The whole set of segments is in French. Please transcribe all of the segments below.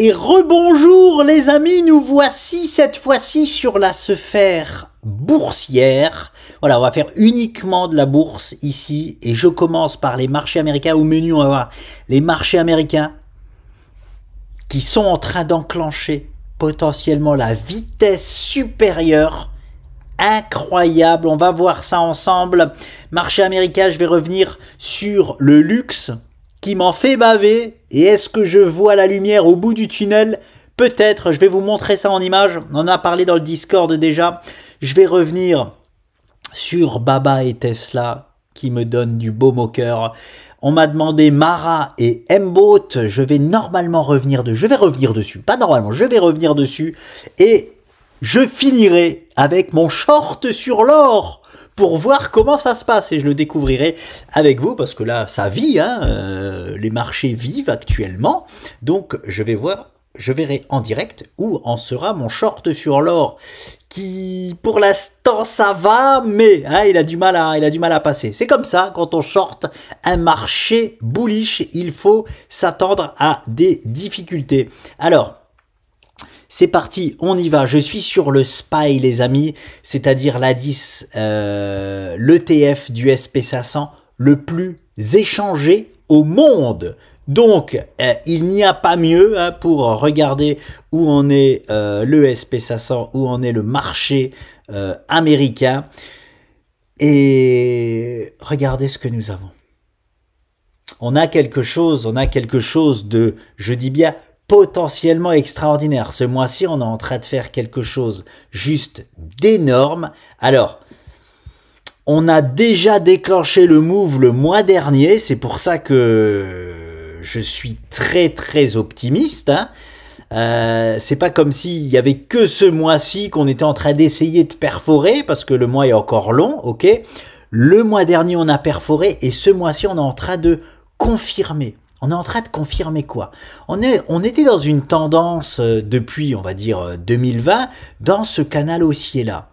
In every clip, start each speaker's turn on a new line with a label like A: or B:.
A: Et rebonjour les amis, nous voici cette fois-ci sur la sphère boursière. Voilà, on va faire uniquement de la bourse ici et je commence par les marchés américains. Au menu, on va voir les marchés américains qui sont en train d'enclencher potentiellement la vitesse supérieure. Incroyable, on va voir ça ensemble. Marché américain, je vais revenir sur le luxe qui m'en fait baver. Et est-ce que je vois la lumière au bout du tunnel? Peut-être, je vais vous montrer ça en image. On en a parlé dans le Discord déjà. Je vais revenir sur Baba et Tesla qui me donnent du baume au cœur. On m'a demandé Mara et Mboat. Je vais normalement revenir dessus. Je vais revenir dessus. Pas normalement, je vais revenir dessus. Et je finirai avec mon short sur l'or pour voir comment ça se passe et je le découvrirai avec vous parce que là ça vit, hein, les marchés vivent actuellement, donc je verrai en direct où en sera mon short sur l'or qui pour l'instant ça va mais hein, il a du mal à passer. C'est comme ça quand on short un marché bullish, il faut s'attendre à des difficultés. Alors c'est parti, on y va. Je suis sur le SPY, les amis, c'est-à-dire l'indice, l'ETF du SP500 le plus échangé au monde. Donc, il n'y a pas mieux hein, pour regarder où en est le SP500, où en est le marché américain. Et regardez ce que nous avons. On a quelque chose de, je dis bien, potentiellement extraordinaire. Ce mois-ci, on est en train de faire quelque chose juste d'énorme. Alors, on a déjà déclenché le move le mois dernier. C'est pour ça que je suis très très optimiste. Hein. C'est pas comme s'il y avait que ce mois-ci qu'on était en train d'essayer de perforer parce que le mois est encore long. Ok. Le mois dernier, on a perforé et ce mois-ci, on est en train de confirmer. On est en train de confirmer quoi? On était dans une tendance depuis, on va dire, 2020, dans ce canal haussier là.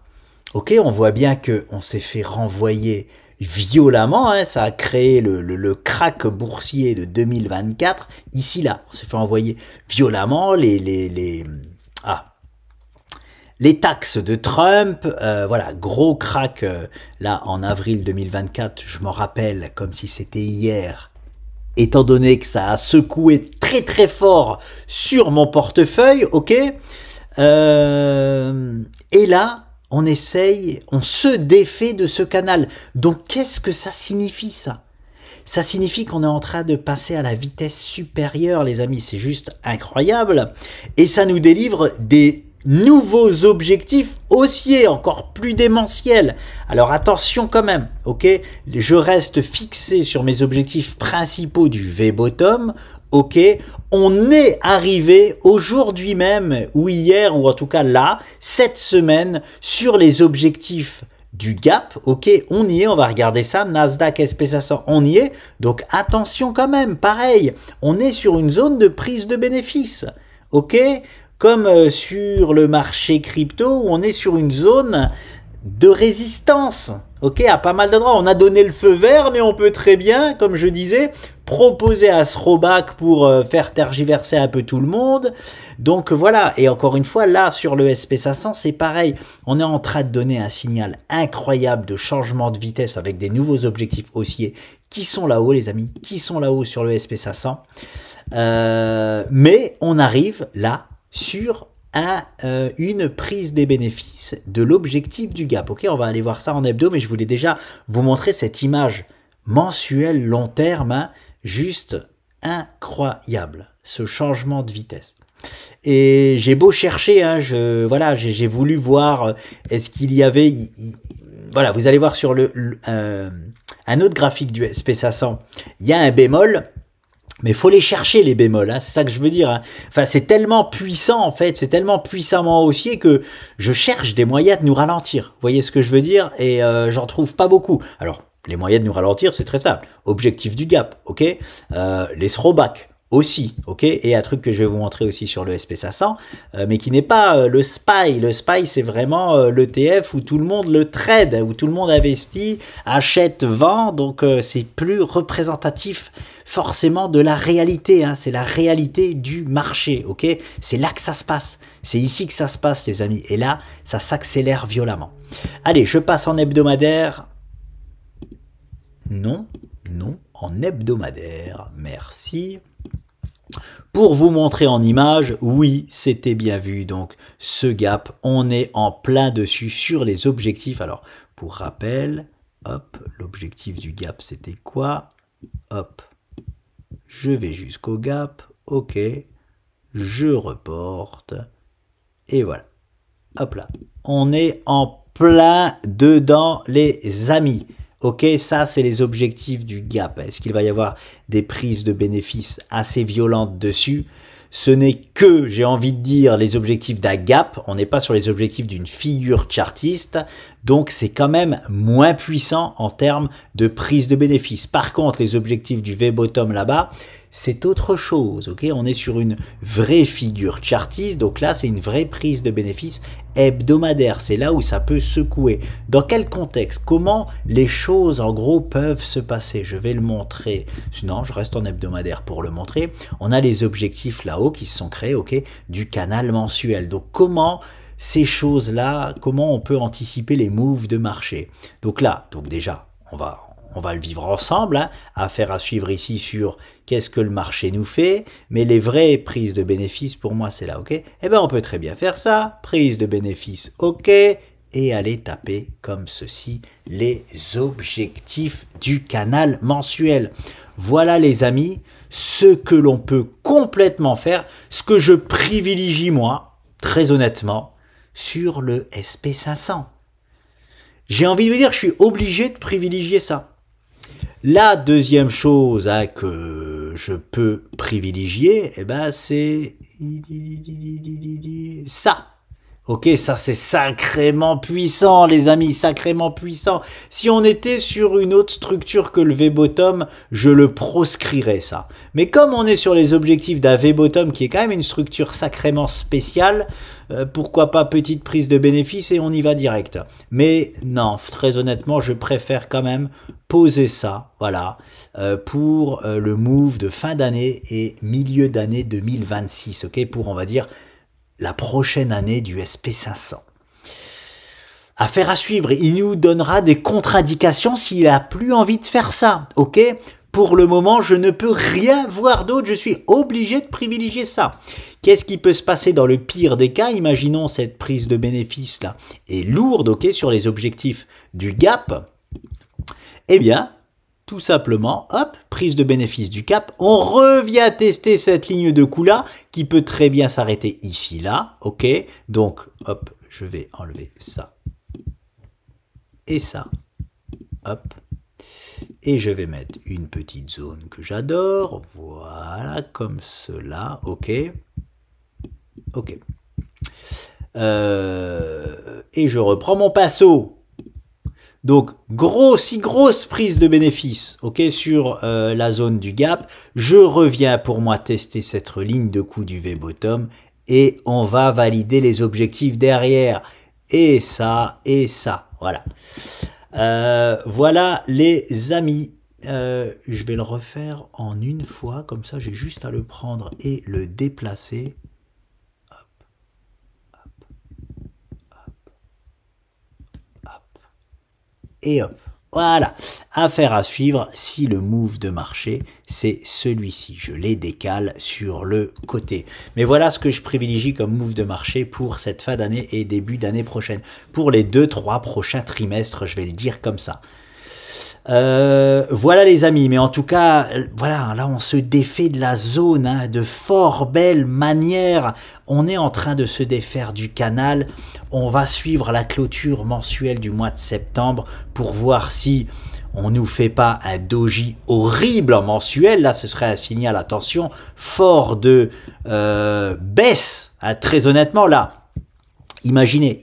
A: Ok, on voit bien que on s'est fait renvoyer violemment, hein, ça a créé le crack boursier de 2024. Ici là, on s'est fait renvoyer violemment les taxes de Trump, voilà, gros crack là en avril 2024, je m'en rappelle comme si c'était hier. Étant donné que ça a secoué très très fort sur mon portefeuille, ok. Et là, on se défait de ce canal. Donc, qu'est-ce que ça signifie ça? Ça signifie qu'on est en train de passer à la vitesse supérieure, les amis. C'est juste incroyable. Et ça nous délivre des nouveaux objectifs haussiers, encore plus démentiels. Alors attention quand même, ok? Je reste fixé sur mes objectifs principaux du V-bottom, ok? On est arrivé aujourd'hui même, ou hier, ou en tout cas là, cette semaine, sur les objectifs du gap, ok? On y est, on va regarder ça, Nasdaq, SP500, on y est. Donc attention quand même, pareil, on est sur une zone de prise de bénéfices, ok? Comme sur le marché crypto où on est sur une zone de résistance, ok, à pas mal d'endroits. On a donné le feu vert, mais on peut très bien, comme je disais, proposer à ce throwback pour faire tergiverser un peu tout le monde. Donc voilà, et encore une fois, là, sur le SP500, c'est pareil. On est en train de donner un signal incroyable de changement de vitesse avec des nouveaux objectifs haussiers qui sont là-haut, les amis, qui sont là-haut sur le SP500. Mais on arrive là, sur une prise des bénéfices de l'objectif du gap. Ok, on va aller voir ça en hebdo, mais je voulais déjà vous montrer cette image mensuelle long terme, hein, juste incroyable, ce changement de vitesse. Et j'ai beau chercher, hein, voilà, j'ai voulu voir, est-ce qu'il y avait, voilà, vous allez voir sur un autre graphique du SP500, il y a un bémol. Mais faut les chercher les bémols, hein, c'est ça que je veux dire. Hein. Enfin, c'est tellement puissant en fait, c'est tellement puissamment haussier que je cherche des moyens de nous ralentir. Vous voyez ce que je veux dire? Et j'en trouve pas beaucoup. Alors, les moyens de nous ralentir, c'est très simple. Objectif du gap, ok. Les throwbacks, aussi, ok, et un truc que je vais vous montrer aussi sur le SP500, mais qui n'est pas le SPY. Le SPY, c'est vraiment l'ETF où tout le monde le trade, où tout le monde investit, achète, vend, donc c'est plus représentatif forcément de la réalité, hein, c'est la réalité du marché, ok, c'est là que ça se passe, c'est ici que ça se passe les amis, et là, ça s'accélère violemment. Allez, je passe en hebdomadaire. Non, non, en hebdomadaire, merci. Pour vous montrer en image, oui, c'était bien vu, donc ce gap, on est en plein dessus sur les objectifs. Alors, pour rappel, hop, l'objectif du gap, c'était quoi? Hop, je vais jusqu'au gap, ok, je reporte, et voilà, hop là, on est en plein dedans les amis. Ok, ça c'est les objectifs du gap. Est-ce qu'il va y avoir des prises de bénéfices assez violentes dessus? Ce n'est que, j'ai envie de dire, les objectifs d'un gap. On n'est pas sur les objectifs d'une figure chartiste. Donc c'est quand même moins puissant en termes de prise de bénéfices. Par contre, les objectifs du V-bottom là-bas, c'est autre chose, ok? On est sur une vraie figure chartiste, donc là c'est une vraie prise de bénéfice hebdomadaire, c'est là où ça peut secouer. Dans quel contexte? Comment les choses en gros peuvent se passer? Je vais le montrer, sinon je reste en hebdomadaire pour le montrer. On a les objectifs là-haut qui se sont créés, ok, du canal mensuel. Donc comment ces choses-là, comment on peut anticiper les moves de marché? Donc là, donc déjà, on va le vivre ensemble, hein, affaire à suivre ici sur qu'est-ce que le marché nous fait, mais les vraies prises de bénéfices pour moi c'est là, ok? Eh bien on peut très bien faire ça, prise de bénéfices, ok, et aller taper comme ceci les objectifs du canal mensuel. Voilà les amis, ce que l'on peut complètement faire, ce que je privilégie moi, très honnêtement, sur le SP500. J'ai envie de vous dire, je suis obligé de privilégier ça. La deuxième chose hein, que je peux privilégier, eh ben, c'est ça. Ok, ça c'est sacrément puissant les amis, sacrément puissant. Si on était sur une autre structure que le V-bottom, je le proscrirais ça. Mais comme on est sur les objectifs d'un V-bottom qui est quand même une structure sacrément spéciale, pourquoi pas petite prise de bénéfice et on y va direct. Mais non, très honnêtement, je préfère quand même poser ça, voilà, pour le move de fin d'année et milieu d'année 2026, ok, pour on va dire la prochaine année du SP500. Affaire à suivre, il nous donnera des contre-indications s'il a plus envie de faire ça, ok? Pour le moment, je ne peux rien voir d'autre, je suis obligé de privilégier ça. Qu'est-ce qui peut se passer dans le pire des cas? Imaginons cette prise de bénéfice là est lourde, ok, sur les objectifs du gap. Eh bien, tout simplement, hop, prise de bénéfice du cap, on revient tester cette ligne de coup-là, qui peut très bien s'arrêter ici, là, ok? Donc, hop, je vais enlever ça, et ça, hop, et je vais mettre une petite zone que j'adore, voilà, comme cela, ok? Ok. Et je reprends mon pinceau. Donc, grosse prise de bénéfice, ok, sur la zone du gap. Je reviens pour moi tester cette ligne de coup du V-bottom et on va valider les objectifs derrière. Et ça, voilà. Voilà les amis. Je vais le refaire en une fois, comme ça j'ai juste à le prendre et le déplacer. Et hop, voilà, affaire à suivre si le move de marché, c'est celui-ci. Je les décale sur le côté. Mais voilà ce que je privilégie comme move de marché pour cette fin d'année et début d'année prochaine. Pour les 2-3 prochains trimestres, je vais le dire comme ça. Voilà les amis, mais en tout cas, voilà, là on se défait de la zone hein, de fort belle manière. On est en train de se défaire du canal. On va suivre la clôture mensuelle du mois de septembre pour voir si on nous fait pas un doji horrible en mensuel. Là, ce serait un signal, attention, fort de baisse. Hein, très honnêtement, là, imaginez,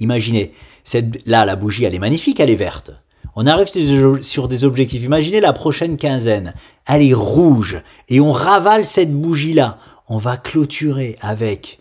A: là la bougie, elle est magnifique, elle est verte. On arrive sur des objectifs. Imaginez la prochaine quinzaine. Elle est rouge. Et on ravale cette bougie-là. On va clôturer avec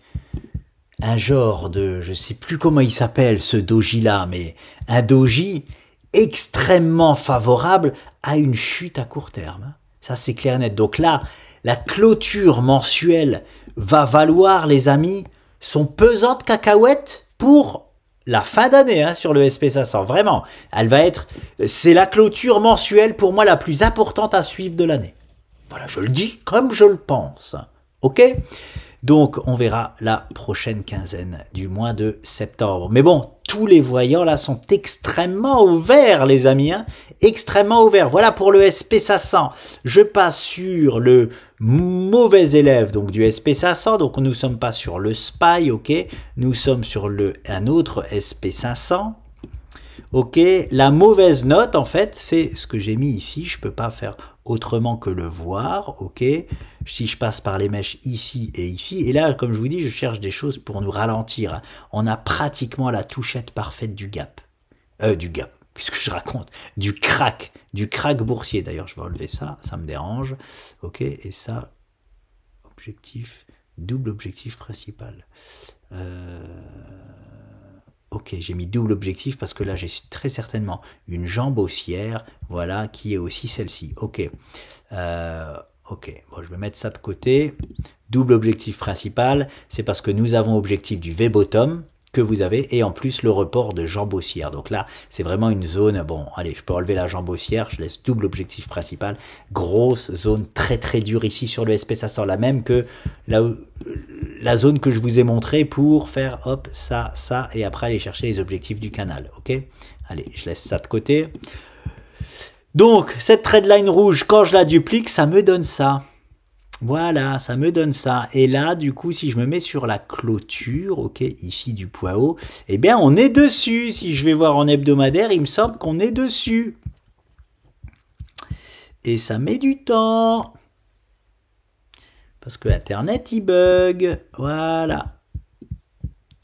A: un genre de... Je sais plus comment il s'appelle ce doji-là, mais un doji extrêmement favorable à une chute à court terme. Ça, c'est clair et net. Donc là, la clôture mensuelle va valoir, les amis, son pesant de cacahuètes pour la fin d'année hein, sur le SP500. Vraiment, elle va être... C'est la clôture mensuelle pour moi la plus importante à suivre de l'année. Voilà, je le dis comme je le pense. Ok ? Donc, on verra la prochaine quinzaine du mois de septembre. Mais bon, tous les voyants là sont extrêmement ouverts, les amis. Hein, extrêmement ouverts. Voilà pour le SP500. Je passe sur le mauvais élève donc du SP500. Donc, nous ne sommes pas sur le SPY, ok. Nous sommes sur un autre SP500. Ok, la mauvaise note, en fait, c'est ce que j'ai mis ici. Je ne peux pas faire autrement que le voir, ok. Si je passe par les mèches ici et ici, et là, comme je vous dis, je cherche des choses pour nous ralentir. On a pratiquement la touchette parfaite du gap. Qu'est-ce que je raconte? Du crack boursier. D'ailleurs, je vais enlever ça, ça me dérange. Ok, et ça, objectif, double objectif principal. Ok, j'ai mis double objectif parce que là, j'ai très certainement une jambe haussière, voilà, qui est aussi celle-ci. Ok, ok, bon, je vais mettre ça de côté. Double objectif principal, c'est parce que nous avons objectif du V-bottom que vous avez et en plus le report de jambe haussière. Donc là, c'est vraiment une zone, bon, allez, je peux enlever la jambe haussière, je laisse double objectif principal. Grosse zone très très dure ici sur le SP500, la même que la zone que je vous ai montré pour faire hop, ça, et après aller chercher les objectifs du canal, ok? Allez, je laisse ça de côté. Donc, cette trendline rouge, quand je la duplique, ça me donne ça. Voilà, ça me donne ça. Et là, du coup, si je me mets sur la clôture, ok, ici du point haut, eh bien, on est dessus. Si je vais voir en hebdomadaire, il me semble qu'on est dessus. Et ça met du temps. Parce que Internet, il bug. Voilà.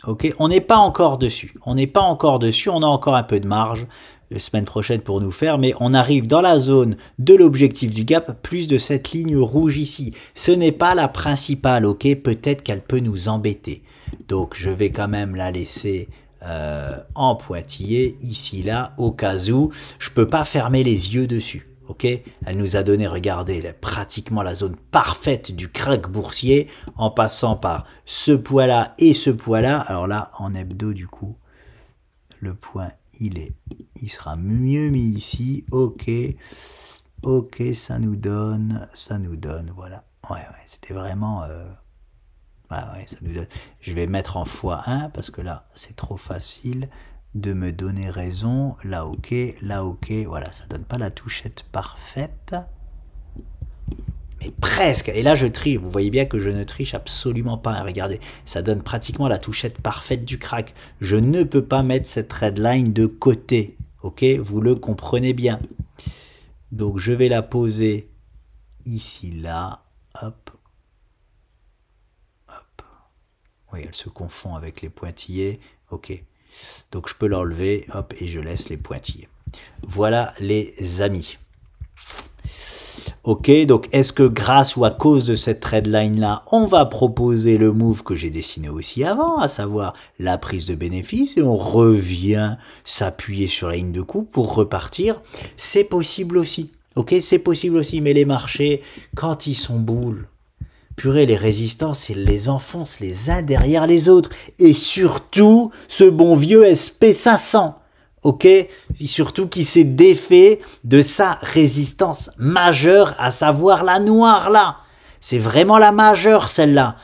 A: Ok, on n'est pas encore dessus. On n'est pas encore dessus. On a encore un peu de marge la semaine prochaine pour nous faire, mais on arrive dans la zone de l'objectif du gap, plus de cette ligne rouge ici. Ce n'est pas la principale, ok? Peut-être qu'elle peut nous embêter. Donc, je vais quand même la laisser en pointillé, ici, là, au cas où. Je peux pas fermer les yeux dessus. Ok, elle nous a donné, regardez, pratiquement la zone parfaite du crack boursier en passant par ce point-là et ce point-là. Alors là, en hebdo, du coup, le point, il sera mieux mis ici. Ok, ok, ça nous donne, voilà. Ouais, c'était vraiment... ouais, ça nous donne. Je vais mettre en x1 parce que là, c'est trop facile de me donner raison. Là, ok, voilà, ça donne pas la touchette parfaite, mais presque. Et là, je triche. Vous voyez bien que je ne triche absolument pas. Regardez, ça donne pratiquement la touchette parfaite du crack. Je ne peux pas mettre cette trendline de côté, ok, vous le comprenez bien. Donc, je vais la poser ici, là, hop, hop. Oui, elle se confond avec les pointillés, ok. Donc je peux l'enlever, hop, et je laisse les pointillés. Voilà les amis. Ok, donc est-ce que grâce ou à cause de cette trendline là, on va proposer le move que j'ai dessiné aussi avant, à savoir la prise de bénéfice, et on revient s'appuyer sur la ligne de coup pour repartir? C'est possible aussi, ok, c'est possible aussi, mais les marchés, quand ils sont boules, purée, les résistances, ils les enfoncent les uns derrière les autres. Et surtout, ce bon vieux SP500, ok? Et surtout qui s'est défait de sa résistance majeure, à savoir la noire là. C'est vraiment la majeure celle-là.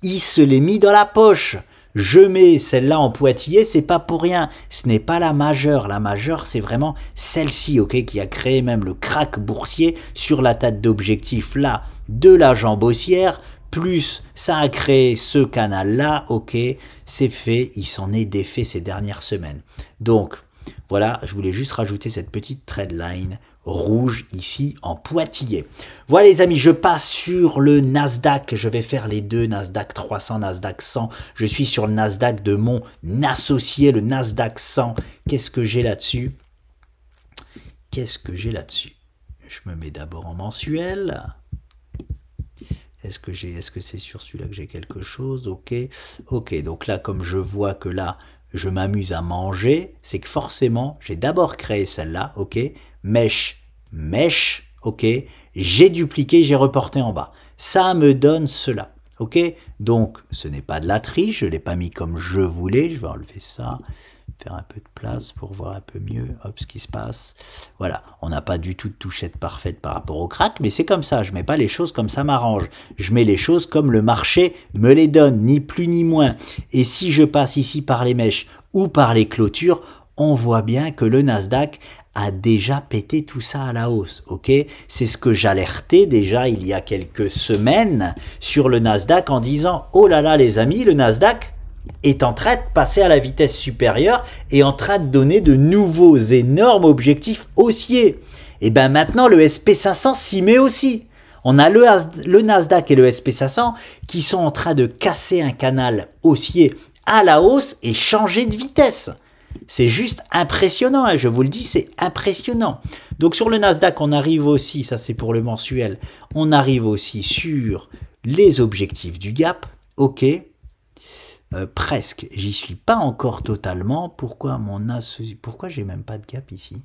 A: Il se l'est mis dans la poche. Je mets celle-là en pointillé, c'est pas pour rien. Ce n'est pas la majeure. La majeure, c'est vraiment celle-ci, ok, qui a créé même le crack boursier sur la tête d'objectif là de la jambe haussière. Plus ça a créé ce canal-là, ok, c'est fait. Il s'en est défait ces dernières semaines. Donc, voilà, je voulais juste rajouter cette petite trendline rouge ici en pointillé. Voilà les amis, je passe sur le Nasdaq, je vais faire les deux, Nasdaq 300, Nasdaq 100. Je suis sur le Nasdaq de mon associé, le Nasdaq 100. Qu'est-ce que j'ai là-dessus? qu'est-ce que j'ai là-dessus? Je me mets d'abord en mensuel. Est-ce que c'est sur celui-là que j'ai quelque chose? Ok. Ok, donc là, comme je vois que là, je m'amuse à manger, c'est que forcément, j'ai d'abord créé celle-là, ok. Mèche, mèche, ok. J'ai dupliqué, j'ai reporté en bas. Ça me donne cela, ok. Donc, ce n'est pas de la triche, je ne l'ai pas mis comme je voulais. Je vais enlever ça, faire un peu de place pour voir un peu mieux, hop, ce qui se passe. Voilà, on n'a pas du tout de touchette parfaite par rapport au crack, mais c'est comme ça, je mets pas les choses comme ça m'arrange. Je mets les choses comme le marché me les donne, ni plus ni moins. Et si je passe ici par les mèches ou par les clôtures, on voit bien que le Nasdaq a déjà pété tout ça à la hausse, ok? C'est ce que j'alertais déjà il y a quelques semaines sur le Nasdaq en disant « Oh là là les amis, le Nasdaq !» est en train de passer à la vitesse supérieure et en train de donner de nouveaux énormes objectifs haussiers. Et bien maintenant, le SP500 s'y met aussi. On a le Nasdaq et le SP500 qui sont en train de casser un canal haussier à la hausse et changer de vitesse. C'est juste impressionnant, hein, je vous le dis, c'est impressionnant. Donc sur le Nasdaq, on arrive aussi, ça c'est pour le mensuel, on arrive aussi sur les objectifs du gap, ok. Presque, j'y suis pas encore totalement. Pourquoi pourquoi j'ai même pas de gap ici?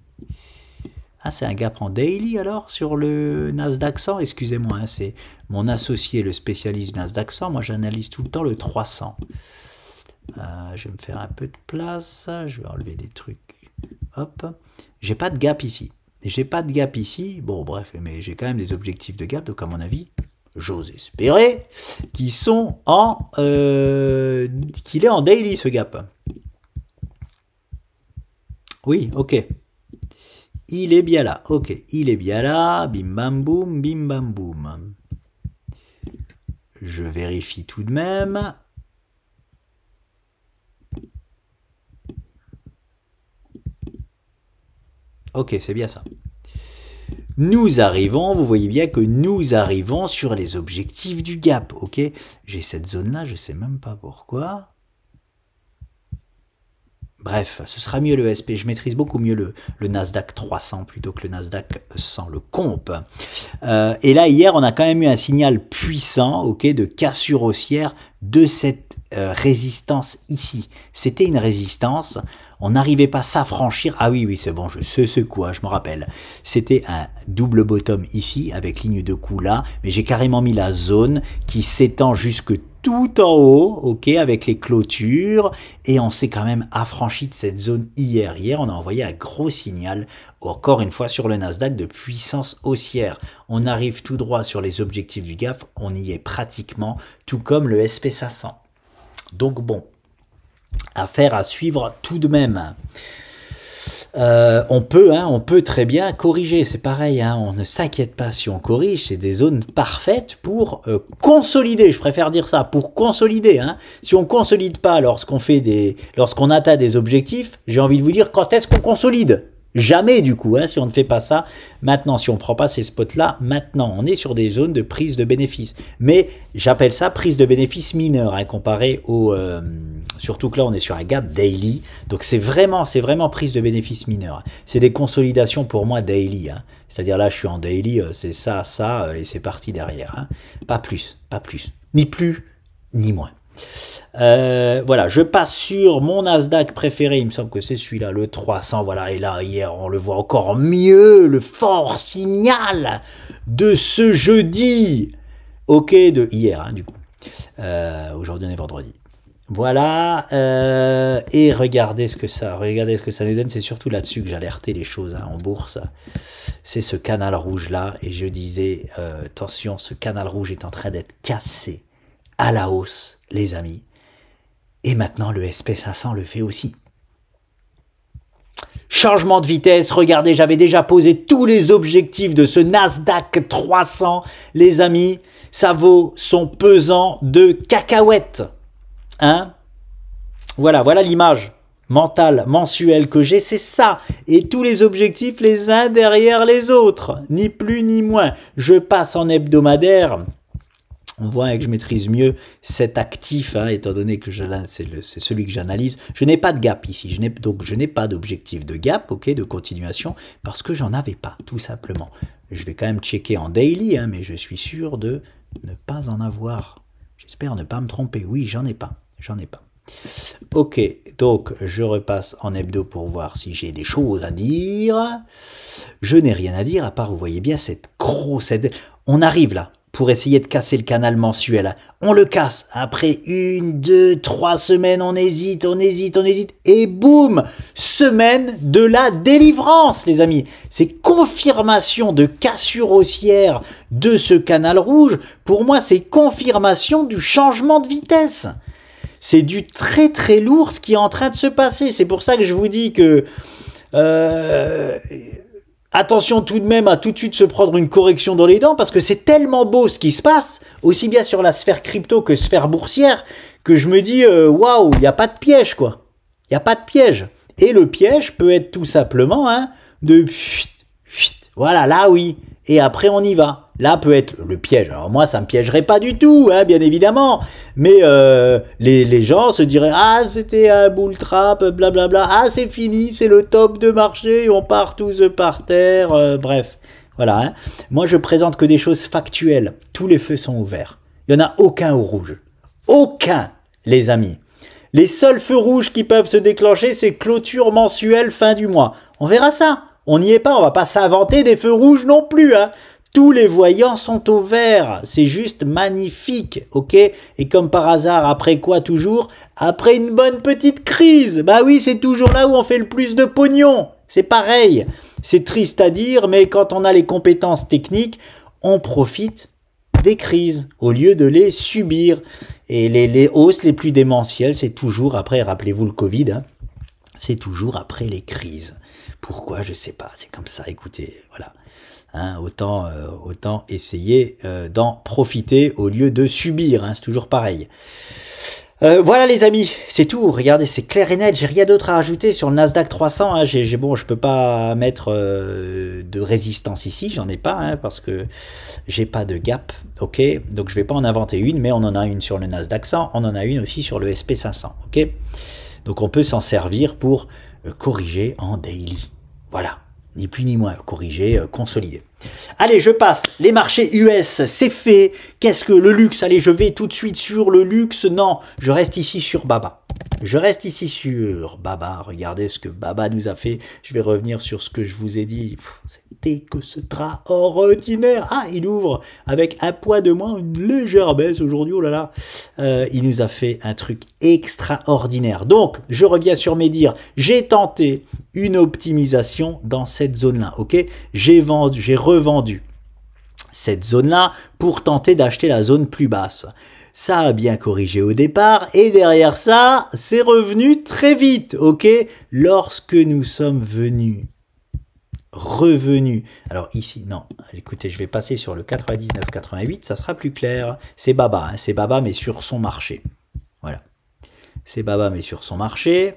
A: Ah, c'est un gap en daily alors sur le Nasdaq 100. Excusez-moi, hein, c'est mon associé, le spécialiste du Nasdaq 100. Moi, j'analyse tout le temps le 300. Je vais me faire un peu de place. Je vais enlever des trucs. Hop, j'ai pas de gap ici. J'ai pas de gap ici. Bon, bref, mais j'ai quand même des objectifs de gap. Donc, à mon avis, j'ose espérer, qui sont en qu'il est en daily ce gap. Oui, ok. Il est bien là, ok. Il est bien là, bim bam boum, bim bam boum. Je vérifie tout de même. Ok, c'est bien ça. Nous arrivons, vous voyez bien que nous arrivons sur les objectifs du gap, ok? J'ai cette zone-là, je ne sais même pas pourquoi. Bref, ce sera mieux le SP. Je maîtrise beaucoup mieux le Nasdaq 300 plutôt que le Nasdaq 100, le comp. Et là, hier, on a quand même eu un signal puissant, ok, de cassure haussière de cette résistance ici. C'était une résistance. On n'arrivait pas à s'affranchir. Ah oui, oui, c'est bon, je sais ce quoi, je me rappelle. C'était un double bottom ici, avec ligne de coup là. Mais j'ai carrément mis la zone qui s'étend jusque tout en haut, ok, avec les clôtures. Et on s'est quand même affranchi de cette zone hier. Hier, on a envoyé un gros signal, encore une fois, sur le Nasdaq de puissance haussière. On arrive tout droit sur les objectifs du GAF. On y est pratiquement, tout comme le SP500. Donc bon. Affaire à suivre tout de même. On peut très bien corriger, c'est pareil, hein, on ne s'inquiète pas si on corrige, c'est des zones parfaites pour consolider, je préfère dire ça, pour consolider. Hein. Si on consolide pas lorsqu'on atteint des objectifs, j'ai envie de vous dire quand est-ce qu'on consolide? Jamais du coup, hein, si on ne fait pas ça maintenant, si on ne prend pas ces spots-là, maintenant, on est sur des zones de prise de bénéfices. Mais j'appelle ça prise de bénéfices mineure, hein, comparé au... surtout que là, on est sur un gap daily, donc c'est vraiment prise de bénéfices mineure. C'est des consolidations pour moi daily, hein. C'est-à-dire là, je suis en daily, c'est ça, et c'est parti derrière. Hein. Pas plus, ni plus, ni moins. Voilà, je passe sur mon Nasdaq préféré, il me semble que c'est celui-là, le 300, voilà, et là, hier, on le voit encore mieux, le fort signal de ce jeudi, ok, de hier, hein, du coup, aujourd'hui on est vendredi, voilà, et regardez ce que ça nous donne, c'est surtout là-dessus que j'alertais les choses, hein, en bourse, c'est ce canal rouge-là, et je disais, attention, ce canal rouge est en train d'être cassé, à la hausse, les amis. Et maintenant, le SP500 le fait aussi. Changement de vitesse. Regardez, j'avais déjà posé tous les objectifs de ce Nasdaq 300. Les amis, ça vaut son pesant de cacahuètes. Hein? Voilà l'image mentale, mensuelle que j'ai, c'est ça. Et tous les objectifs les uns derrière les autres. Ni plus ni moins. Je passe en hebdomadaire. On voit que je maîtrise mieux cet actif, hein, étant donné que c'est celui que j'analyse. Je n'ai pas de gap ici, donc je n'ai pas d'objectif de gap, ok, de continuation, parce que j'en avais pas, tout simplement. Je vais quand même checker en daily, hein, mais je suis sûr de ne pas en avoir. J'espère ne pas me tromper. Oui, j'en ai pas, Ok, donc je repasse en hebdo pour voir si j'ai des choses à dire. Je n'ai rien à dire, à part, vous voyez bien, cette grosse... On arrive là. Pour essayer de casser le canal mensuel. On le casse. Après 1, 2, 3 semaines, on hésite. Et boum! Semaine de la délivrance, les amis. C'est confirmation de cassure haussière de ce canal rouge. Pour moi, c'est confirmation du changement de vitesse. C'est du très très lourd ce qui est en train de se passer. C'est pour ça que je vous dis que... attention tout de même à tout de suite se prendre une correction dans les dents parce que c'est tellement beau ce qui se passe, aussi bien sur la sphère crypto que sphère boursière, que je me dis, waouh, il n'y a pas de piège, quoi. Il n'y a pas de piège. Et le piège peut être tout simplement, hein, de... Voilà, là oui. Et après on y va. Là peut être le piège. Alors moi ça me piégerait pas du tout, hein, bien évidemment. Mais les gens se diraient ah c'était un bull trap, blablabla. Ah c'est fini, c'est le top de marché, on part tous par terre. Bref, voilà. Hein. Moi je présente que des choses factuelles. Tous les feux sont ouverts. Il y en a aucun au rouge. Aucun, les amis. Les seuls feux rouges qui peuvent se déclencher, c'est clôture mensuelle fin du mois. On verra ça. On n'y est pas, on va pas s'inventer des feux rouges non plus, hein. Tous les voyants sont au vert, c'est juste magnifique, ok? Et comme par hasard, après quoi toujours? Après une bonne petite crise. Bah oui, c'est toujours là où on fait le plus de pognon. C'est pareil. C'est triste à dire, mais quand on a les compétences techniques, on profite des crises au lieu de les subir. Et les hausses les plus démentielles, c'est toujours après, rappelez-vous le Covid, hein, c'est toujours après les crises. Pourquoi? Je sais pas, c'est comme ça, écoutez, voilà. Hein, autant essayer d'en profiter au lieu de subir, hein, c'est toujours pareil. Voilà les amis, c'est tout, regardez, c'est clair et net, j'ai rien d'autre à rajouter sur le Nasdaq 300, hein, bon, je peux pas mettre de résistance ici, j'en ai pas, hein, parce que j'ai pas de gap, ok, donc je vais pas en inventer une, mais on en a une sur le Nasdaq 100, on en a une aussi sur le SP500, ok, donc on peut s'en servir pour corriger en daily, voilà. Ni plus ni moins, corriger, consolider. Allez, je passe. Les marchés US, c'est fait. Qu'est-ce que le luxe? Allez, je vais tout de suite sur le luxe. Non, je reste ici sur Baba. Je reste ici sur Baba. Regardez ce que Baba nous a fait. Je vais revenir sur ce que je vous ai dit. C'était que ce extraordinaire. Ah, il ouvre avec un poids de moins, une légère baisse aujourd'hui. Oh là là. Il nous a fait un truc extraordinaire. Donc, je reviens sur mes dires. J'ai tenté une optimisation dans cette zone-là, ok? J'ai revendu cette zone-là pour tenter d'acheter la zone plus basse. Ça a bien corrigé au départ et derrière ça, c'est revenu très vite, ok? Lorsque nous sommes revenus. Alors ici, non, écoutez, je vais passer sur le 99-88, ça sera plus clair. C'est Baba, hein, c'est Baba mais sur son marché. Voilà. C'est Baba mais sur son marché.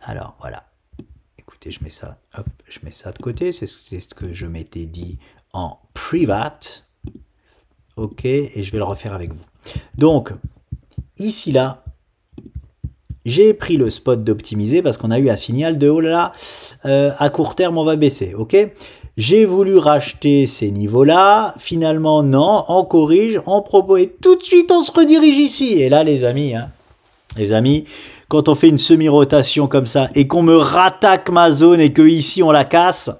A: Alors voilà, écoutez, je mets ça, hop, je mets ça de côté, c'est ce que je m'étais dit en private, ok, et je vais le refaire avec vous. Donc, ici là, j'ai pris le spot d'optimiser parce qu'on a eu un signal de oh là là, à court terme on va baisser, ok. J'ai voulu racheter ces niveaux-là, finalement non, on corrige, on propose, et tout de suite on se redirige ici, et là les amis, quand on fait une semi-rotation comme ça et qu'on me rattaque ma zone et que ici on la casse,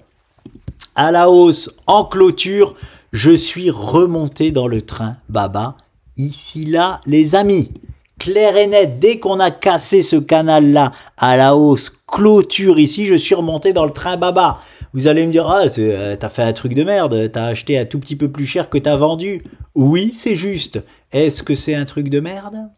A: à la hausse, en clôture, je suis remonté dans le train Baba. Ici, là, les amis, clair et net, dès qu'on a cassé ce canal-là à la hausse, clôture ici, je suis remonté dans le train Baba. Vous allez me dire, ah, t'as fait un truc de merde, t'as acheté un tout petit peu plus cher que t'as vendu. Oui, c'est juste. Est-ce que c'est un truc de merde ?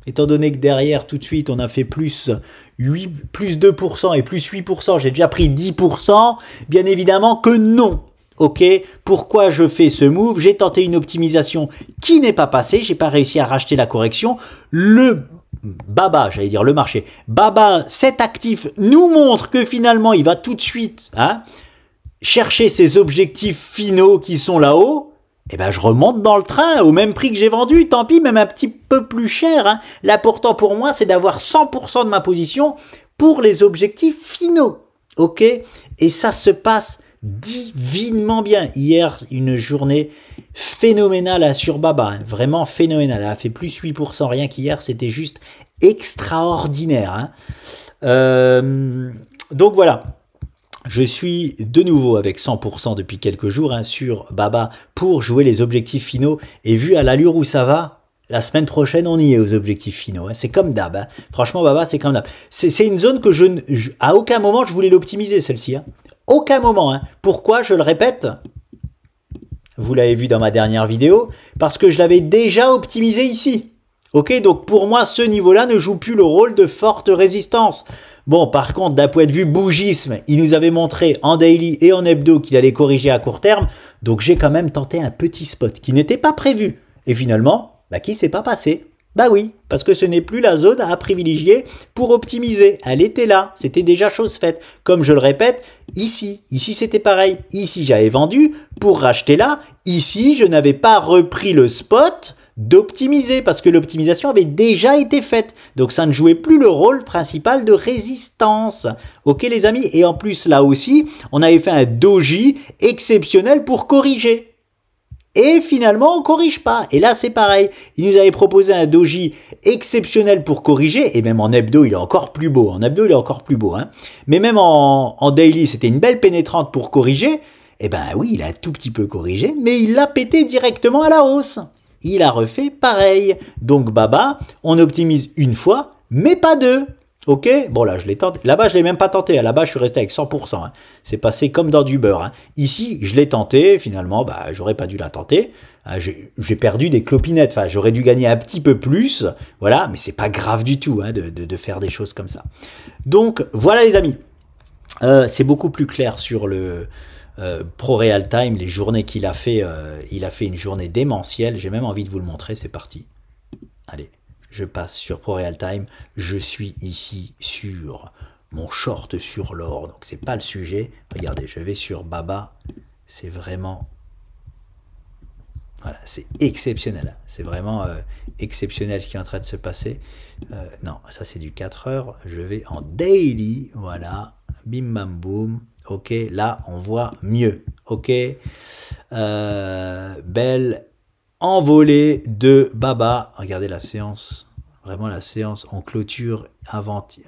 A: Étant donné que derrière, tout de suite, on a fait plus 2% et plus 8%, j'ai déjà pris 10%, bien évidemment que non. Ok, pourquoi je fais ce move? J'ai tenté une optimisation qui n'est pas passée, j'ai pas réussi à racheter la correction. Le Baba, j'allais dire le marché, Baba, cet actif nous montre que finalement, il va tout de suite chercher ses objectifs finaux qui sont là-haut. eh ben je remonte dans le train au même prix que j'ai vendu, tant pis, même un petit peu plus cher. Hein. L'important pour moi, c'est d'avoir 100% de ma position pour les objectifs finaux. Ok? Et ça se passe divinement bien. Hier, une journée phénoménale sur Baba, hein. Vraiment phénoménale. Elle a fait plus 8% rien qu'hier, c'était juste extraordinaire. Hein. Donc voilà. Je suis de nouveau avec 100% depuis quelques jours hein, sur Baba pour jouer les objectifs finaux. Et vu à l'allure où ça va, la semaine prochaine, on y est aux objectifs finaux. Hein. C'est comme d'hab. Hein. Franchement, Baba, c'est comme d'hab. C'est une zone que à aucun moment, je voulais l'optimiser, celle-ci. Hein. Aucun moment. Hein. Pourquoi? Je le répète. Vous l'avez vu dans ma dernière vidéo. Parce que je l'avais déjà optimisé ici. Ok, donc pour moi, ce niveau-là ne joue plus le rôle de forte résistance. Bon, par contre, d'un point de vue bougisme, il nous avait montré en daily et en hebdo qu'il allait corriger à court terme. Donc j'ai quand même tenté un petit spot qui n'était pas prévu. Et finalement, qui s'est pas passé? Bah oui, parce que ce n'est plus la zone à privilégier pour optimiser. Elle était là, c'était déjà chose faite. Comme je le répète, ici c'était pareil. Ici j'avais vendu pour racheter là. Ici je n'avais pas repris le spot d'optimiser parce que l'optimisation avait déjà été faite. Donc ça ne jouait plus le rôle principal de résistance. Ok les amis? Et en plus là aussi, on avait fait un doji exceptionnel pour corriger. Et finalement, on corrige pas. Et là, c'est pareil. Il nous avait proposé un doji exceptionnel pour corriger. Et même en hebdo, il est encore plus beau. En hebdo, il est encore plus beau. Hein. Mais même en daily, c'était une belle pénétrante pour corriger. Eh ben oui, il a un tout petit peu corrigé, mais il l'a pété directement à la hausse. Il a refait pareil. Donc Baba, on optimise une fois, mais pas deux. Ok, bon là je l'ai tenté. Là-bas je l'ai même pas tenté. Là-bas je suis resté avec 100%. Hein. C'est passé comme dans du beurre. Hein. Ici je l'ai tenté. Finalement, j'aurais pas dû la tenter. J'ai perdu des clopinettes. Enfin, j'aurais dû gagner un petit peu plus. Voilà, mais c'est pas grave du tout hein, de faire des choses comme ça. Donc voilà les amis. C'est beaucoup plus clair sur le Pro Real Time, les journées qu'il a fait. Il a fait une journée démentielle. J'ai même envie de vous le montrer. C'est parti. Allez. Je passe sur Pro Real Time, je suis ici sur mon short sur l'or, donc c'est pas le sujet. Regardez, je vais sur Baba, c'est vraiment, voilà, c'est exceptionnel. C'est vraiment exceptionnel ce qui est en train de se passer. Non, ça c'est du 4 heures. Je vais en daily, voilà, bim bam boum. Ok, là on voit mieux. Ok, belle envolée de Baba. Regardez la séance. Vraiment la séance, on clôture avant-hier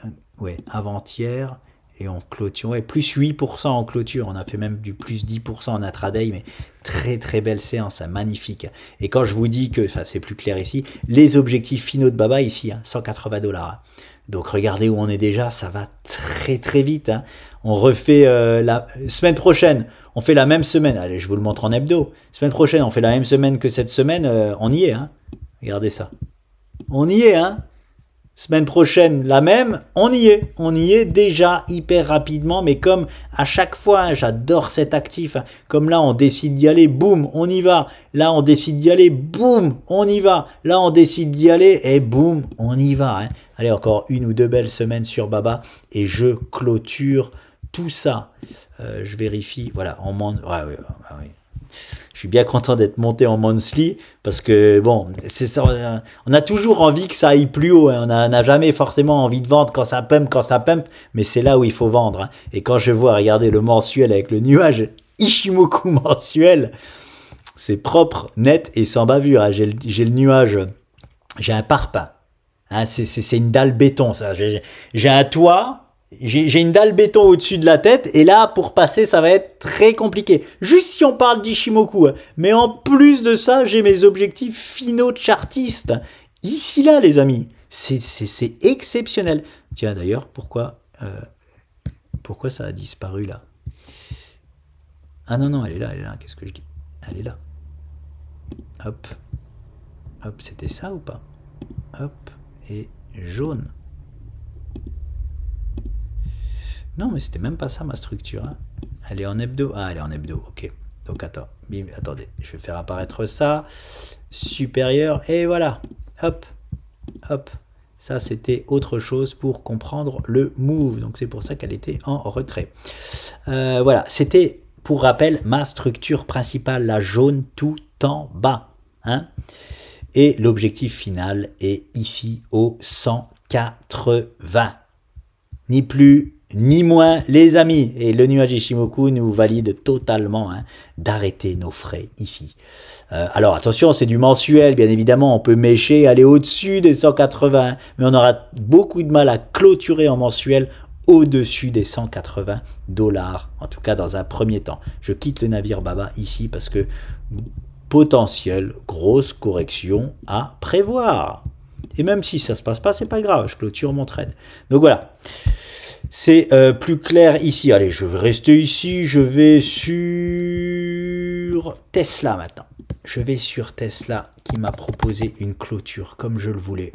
A: et on clôture, plus 8% en clôture, on a fait même du plus 10% en intraday, mais très très belle séance, hein, magnifique. Et quand je vous dis que, enfin c'est plus clair ici, les objectifs finaux de Baba ici, hein, 180$. Hein. Donc regardez où on est déjà, ça va très très vite. Hein. On refait la semaine prochaine, on fait la même semaine, allez je vous le montre en hebdo, semaine prochaine on fait la même semaine que cette semaine, on y est, hein. Regardez ça. On y est, hein. Semaine prochaine, la même, on y est déjà hyper rapidement, mais comme à chaque fois, hein, j'adore cet actif, hein, comme là on décide d'y aller, boum, on y va, là on décide d'y aller, boum, on y va, là on décide d'y aller, et boum, on y va. Hein. Allez, encore une ou deux belles semaines sur Baba, et je clôture tout ça. Je vérifie, voilà, on monte, ouais. Je suis bien content d'être monté en monthly parce que bon, c'est ça, on a toujours envie que ça aille plus haut. Hein. On n'a jamais forcément envie de vendre quand ça pump, mais c'est là où il faut vendre. Hein. Et quand je vois, regardez le mensuel avec le nuage Ichimoku mensuel, c'est propre, net et sans bavure. Hein. J'ai le nuage, j'ai un parpaing. Hein. C'est une dalle béton ça. J'ai un toit. J'ai une dalle béton au-dessus de la tête et là pour passer ça va être très compliqué. Juste si on parle d'Ichimoku, hein. Mais en plus de ça j'ai mes objectifs finaux de chartiste. Ici là les amis, c'est exceptionnel. Tiens d'ailleurs pourquoi ça a disparu là? Ah non elle est là, qu'est-ce que je dis? Elle est là. Hop, c'était ça ou pas? Hop et jaune. Non, mais c'était même pas ça ma structure. Hein. Elle est en hebdo. Ah, elle est en hebdo, ok. Donc attendez, je vais faire apparaître ça. Supérieur, et voilà. Hop. Ça, c'était autre chose pour comprendre le move. Donc c'est pour ça qu'elle était en retrait. Voilà, c'était, pour rappel, ma structure principale, la jaune tout en bas. Hein. Et l'objectif final est ici au 180. Ni plus ni moins, les amis. Et le nuage Ishimoku nous valide totalement hein, d'arrêter nos frais ici. Alors attention, c'est du mensuel, bien évidemment. On peut mécher, aller au-dessus des 180, mais on aura beaucoup de mal à clôturer en mensuel au-dessus des 180 $, en tout cas dans un premier temps. Je quitte le navire Baba ici parce que potentiel, grosse correction à prévoir. Et même si ça se passe pas, c'est pas grave, je clôture mon trade. Donc voilà. C'est plus clair ici. Allez, je vais rester ici. Je vais sur Tesla maintenant. Je vais sur Tesla qui m'a proposé une clôture comme je le voulais.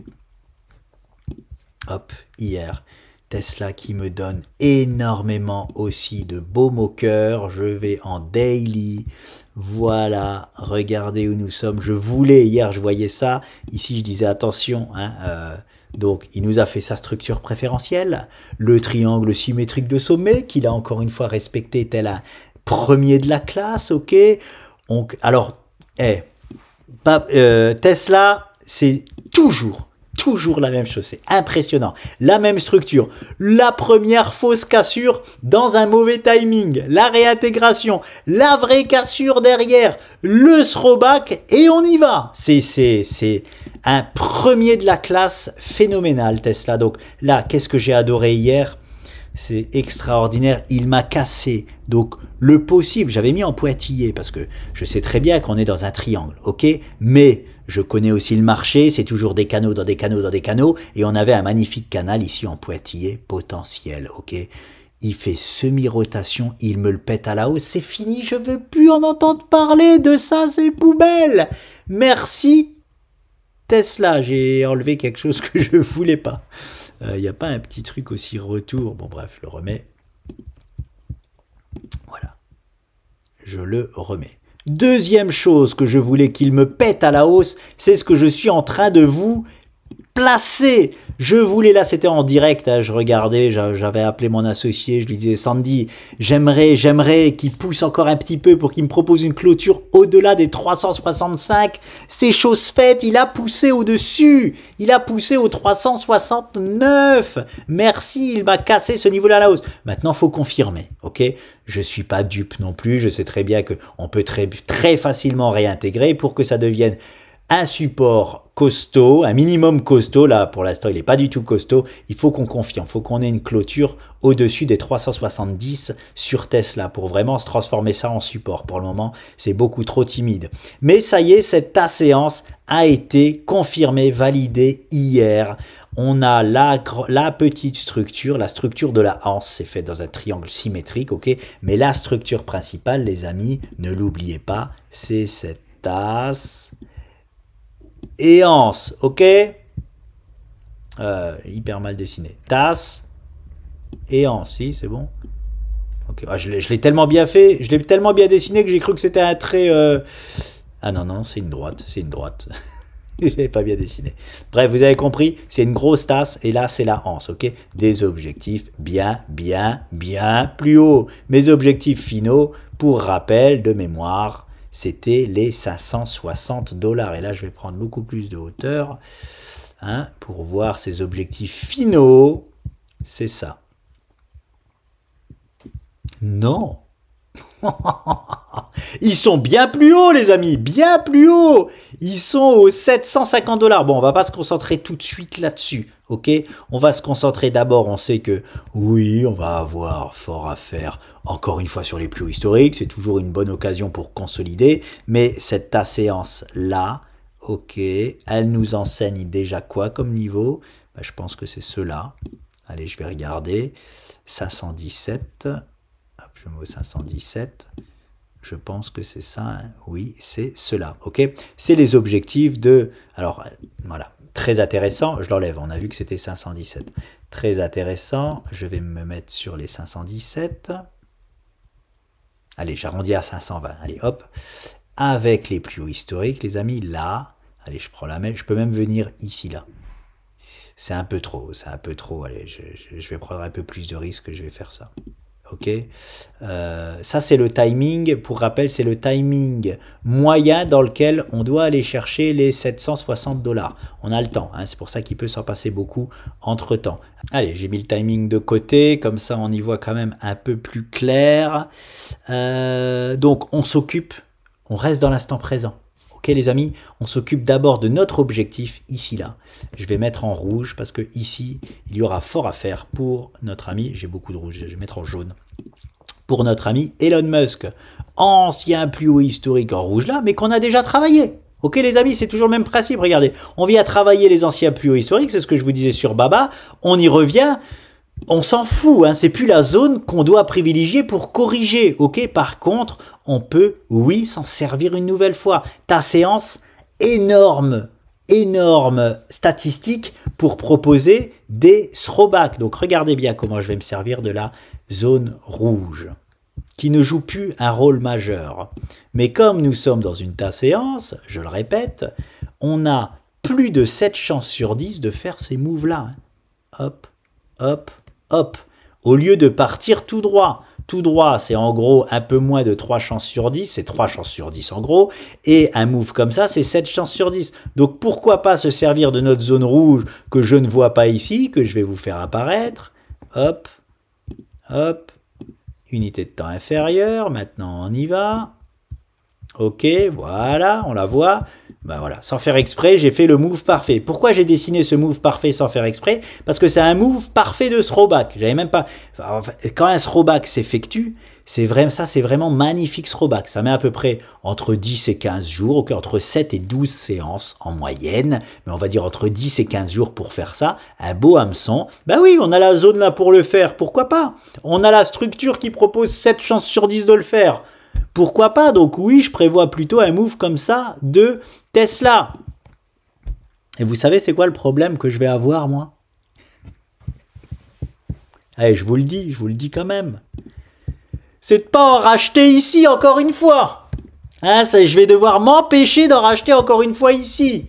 A: Hop, hier. Tesla qui me donne énormément aussi de baume au cœur. Je vais en daily. Voilà, regardez où nous sommes. Je voulais, hier je voyais ça. Ici je disais attention, hein, donc, il nous a fait sa structure préférentielle, le triangle symétrique de sommet, qu'il a encore une fois respecté tel un premier de la classe, ok. Donc, alors, Tesla, c'est toujours la même chose, c'est impressionnant. La même structure, la première fausse cassure dans un mauvais timing, la réintégration, la vraie cassure derrière, le throwback et on y va. C'est un premier de la classe phénoménal Tesla. Donc là, qu'est-ce que j'ai adoré hier? C'est extraordinaire, il m'a cassé. Donc le possible, j'avais mis en pointillé parce que je sais très bien qu'on est dans un triangle, ok? Mais je connais aussi le marché, c'est toujours des canaux dans des canaux dans des canaux, et on avait un magnifique canal ici en pointillé potentiel, ok? Il fait semi-rotation, il me le pète à la hausse, c'est fini, je veux plus en entendre parler de ça, c'est poubelle. Merci Tesla, j'ai enlevé quelque chose que je voulais pas. Il n'y a pas un petit truc aussi retour, bon bref, je le remets. Voilà, je le remets. Deuxième chose que je voulais qu'il me pète à la hausse, c'est ce que je suis en train de vous placer. Je voulais, là c'était en direct, hein, je regardais, j'avais appelé mon associé, je lui disais Sandy, j'aimerais qu'il pousse encore un petit peu pour qu'il me propose une clôture au-delà des 365. C'est chose faite, il a poussé au-dessus, il a poussé aux 369. Merci, il m'a cassé ce niveau-là à la hausse. Maintenant, faut confirmer, ok? Je suis pas dupe non plus, je sais très bien qu'on peut très facilement réintégrer pour que ça devienne un support costaud, un minimum costaud. Là, pour l'instant, il n'est pas du tout costaud. Il faut qu'on confirme, il faut qu'on ait une clôture au-dessus des 370 sur Tesla pour vraiment se transformer ça en support. Pour le moment, c'est beaucoup trop timide. Mais ça y est, cette séance a été confirmée, validée hier. On a la petite structure, la structure de la anse, c'est fait dans un triangle symétrique, ok. Mais la structure principale, les amis, ne l'oubliez pas, c'est cette tasse et anse, ok, hyper mal dessiné. Tasse et anse, si, c'est bon. Ok, ah, je l'ai tellement bien fait, je l'ai tellement bien dessiné que j'ai cru que c'était un trait. Ah non, non, c'est une droite, c'est une droite. Je l'avais pas bien dessiné. Bref, vous avez compris, c'est une grosse tasse et là, c'est la anse, ok. Des objectifs bien plus hauts. Mes objectifs finaux, pour rappel de mémoire, c'était les 560 $. Et là, je vais prendre beaucoup plus de hauteur hein, pour voir ces objectifs finaux. C'est ça. Non. Ils sont bien plus hauts, les amis, bien plus hauts. Ils sont aux 750 $. Bon, on va pas se concentrer tout de suite là-dessus, ok? On va se concentrer d'abord, on sait que, oui, on va avoir fort à faire, encore une fois, sur les plus hauts historiques. C'est toujours une bonne occasion pour consolider. Mais cette séance-là, ok, elle nous enseigne déjà quoi comme niveau? Ben, je pense que c'est cela. Allez, je vais regarder. 517. Hop, je mets au 517. Je pense que c'est ça. Hein. Oui, c'est cela. Ok. C'est les objectifs de. Alors, voilà. Très intéressant. Je l'enlève. On a vu que c'était 517. Très intéressant. Je vais me mettre sur les 517. Allez, j'arrondis à 520. Allez, hop. Avec les plus hauts historiques, les amis, là. Allez, je prends la même. Je peux même venir ici, là. C'est un peu trop. C'est un peu trop. Allez, je vais prendre un peu plus de risques. Je vais faire ça. Ok, ça c'est le timing, pour rappel c'est le timing moyen dans lequel on doit aller chercher les 760 $. On a le temps, hein, c'est pour ça qu'il peut s'en passer beaucoup entre temps. Allez, j'ai mis le timing de côté, comme ça on y voit quand même un peu plus clair. Donc on s'occupe, on reste dans l'instant présent. Ok les amis, on s'occupe d'abord de notre objectif ici là. Je vais mettre en rouge parce que ici il y aura fort à faire pour notre ami. J'ai beaucoup de rouge, je vais mettre en jaune. Pour notre ami Elon Musk, ancien plus haut historique en rouge là, mais qu'on a déjà travaillé. Ok les amis, c'est toujours le même principe. Regardez, on vient travailler les anciens plus hauts historiques, c'est ce que je vous disais sur Baba. On y revient. On s'en fout, hein, c'est plus la zone qu'on doit privilégier pour corriger, ok. Par contre, on peut, oui, s'en servir une nouvelle fois. Ta séance, énorme statistique pour proposer des throwbacks. Donc regardez bien comment je vais me servir de la zone rouge, qui ne joue plus un rôle majeur. Mais comme nous sommes dans une ta séance, je le répète, on a plus de 7 chances sur 10 de faire ces moves-là. Hop, hop, hop, au lieu de partir tout droit. Tout droit, c'est en gros un peu moins de 3 chances sur 10, c'est 3 chances sur 10 en gros, et un move comme ça, c'est 7 chances sur 10. Donc pourquoi pas se servir de notre zone rouge que je ne vois pas ici, que je vais vous faire apparaître. Hop, hop, unité de temps inférieure, maintenant on y va. Ok, voilà, on la voit. Ben voilà, sans faire exprès, j'ai fait le move parfait. Pourquoi j'ai dessiné ce move parfait sans faire exprès? Parce que c'est un move parfait de throwback. J'avais même pas. Enfin, quand un throwback s'effectue, c'est vraiment magnifique throwback. Ça met à peu près entre 10 et 15 jours, ok, entre 7 et 12 séances en moyenne, mais on va dire entre 10 et 15 jours pour faire ça. Un beau hameçon. Ben oui, on a la zone là pour le faire. Pourquoi pas? On a la structure qui propose 7 chances sur 10 de le faire. Pourquoi pas? Donc oui, je prévois plutôt un move comme ça de Tesla. Et vous savez c'est quoi le problème que je vais avoir moi? Allez, je vous le dis quand même. C'est de pas en racheter ici encore une fois. Hein, je vais devoir m'empêcher d'en racheter encore une fois ici.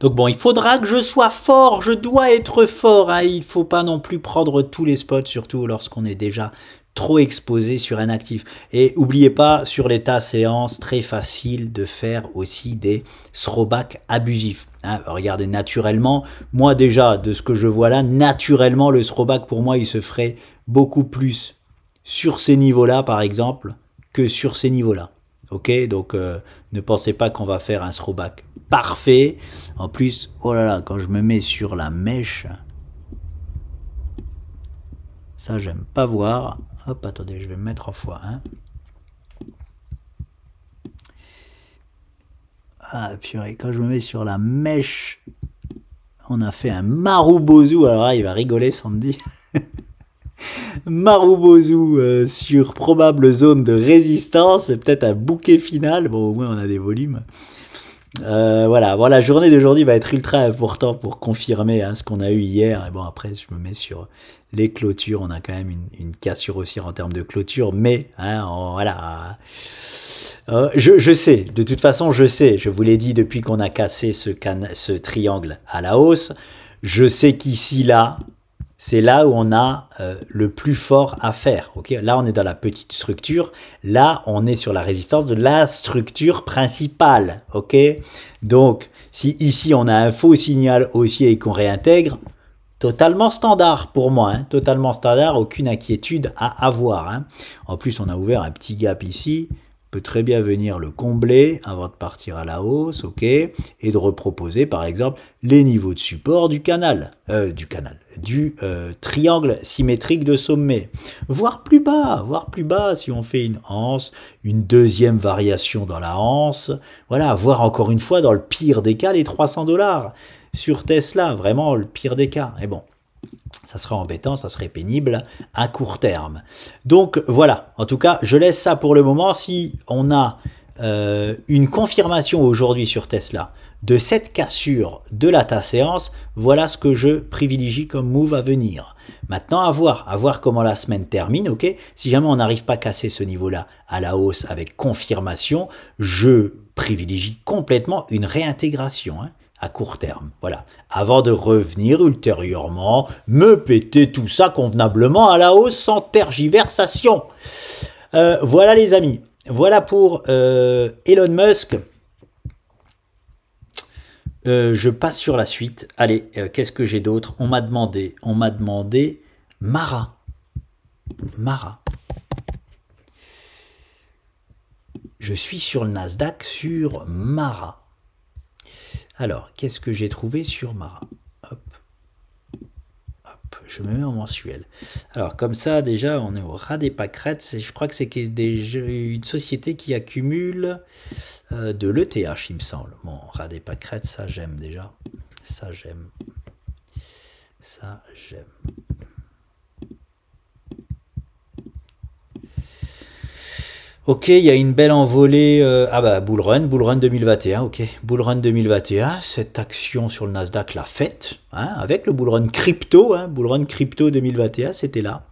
A: Donc bon, il faudra que je sois fort, je dois être fort. Hein. Il ne faut pas non plus prendre tous les spots, surtout lorsqu'on est déjà trop exposé sur un actif. Et n'oubliez pas, sur l'état séance, très facile de faire aussi des throwbacks abusifs. Hein, regardez, naturellement, moi déjà, de ce que je vois là, naturellement, le throwback pour moi, il se ferait beaucoup plus sur ces niveaux-là, par exemple, que sur ces niveaux-là. Ok, donc ne pensez pas qu'on va faire un throwback parfait. En plus, oh là là, quand je me mets sur la mèche, ça j'aime pas voir. Hop, attendez, je vais me mettre en x1. Ah purée, quand je me mets sur la mèche, on a fait un Marubozu. Alors là, il va rigoler, Sandy. Marubozu sur probable zone de résistance, c'est peut-être un bouquet final. Bon, au moins on a des volumes. Voilà, bon, la journée d'aujourd'hui va être ultra important pour confirmer hein, ce qu'on a eu hier. Et bon, après, je me mets sur les clôtures. On a quand même une cassure haussière en termes de clôture, mais hein, voilà. Je sais, de toute façon, je sais. Je vous l'ai dit depuis qu'on a cassé ce triangle à la hausse. Je sais qu'ici, là, c'est là où on a le plus fort à faire. Okay, là, on est dans la petite structure. Là, on est sur la résistance de la structure principale. Ok, donc, si ici, on a un faux signal haussier et qu'on réintègre, totalement standard pour moi. Hein, totalement standard, aucune inquiétude à avoir. Hein. En plus, on a ouvert un petit gap ici. Peut très bien venir le combler avant de partir à la hausse, ok, et de reproposer par exemple les niveaux de support du triangle symétrique de sommet, voire plus bas si on fait une anse, une deuxième variation dans la anse, voilà, voire encore une fois dans le pire des cas les 300 $ sur Tesla, vraiment le pire des cas, et bon. Ça serait embêtant, ça serait pénible à court terme. Donc voilà, en tout cas, je laisse ça pour le moment. Si on a une confirmation aujourd'hui sur Tesla de cette cassure de la séance, voilà ce que je privilégie comme move à venir. Maintenant, à voir comment la semaine termine. Ok, si jamais on n'arrive pas à casser ce niveau-là à la hausse avec confirmation, je privilégie complètement une réintégration. Hein. à court terme. Voilà. Avant de revenir ultérieurement, me péter tout ça convenablement à la hausse sans tergiversation. Voilà les amis. Voilà pour Elon Musk. Je passe sur la suite. Allez, qu'est-ce que j'ai d'autre? On m'a demandé Mara. Mara. Je suis sur le Nasdaq sur Mara. Alors, qu'est-ce que j'ai trouvé sur Mara? Hop. Hop, je me mets en mensuel. Alors, comme ça, déjà, on est au ras des pâquerettes. Je crois que c'est une société qui accumule de l'ETH, il me semble. Bon, ras des pâquerettes, ça, j'aime déjà. Ça, j'aime. Ça, j'aime. Ok, il y a une belle envolée. Ah bah, Bull Run 2021, ok. Bull Run 2021, cette action sur le Nasdaq l'a faite, hein, avec le Bull Run Crypto, hein, Bull Run Crypto 2021, c'était là.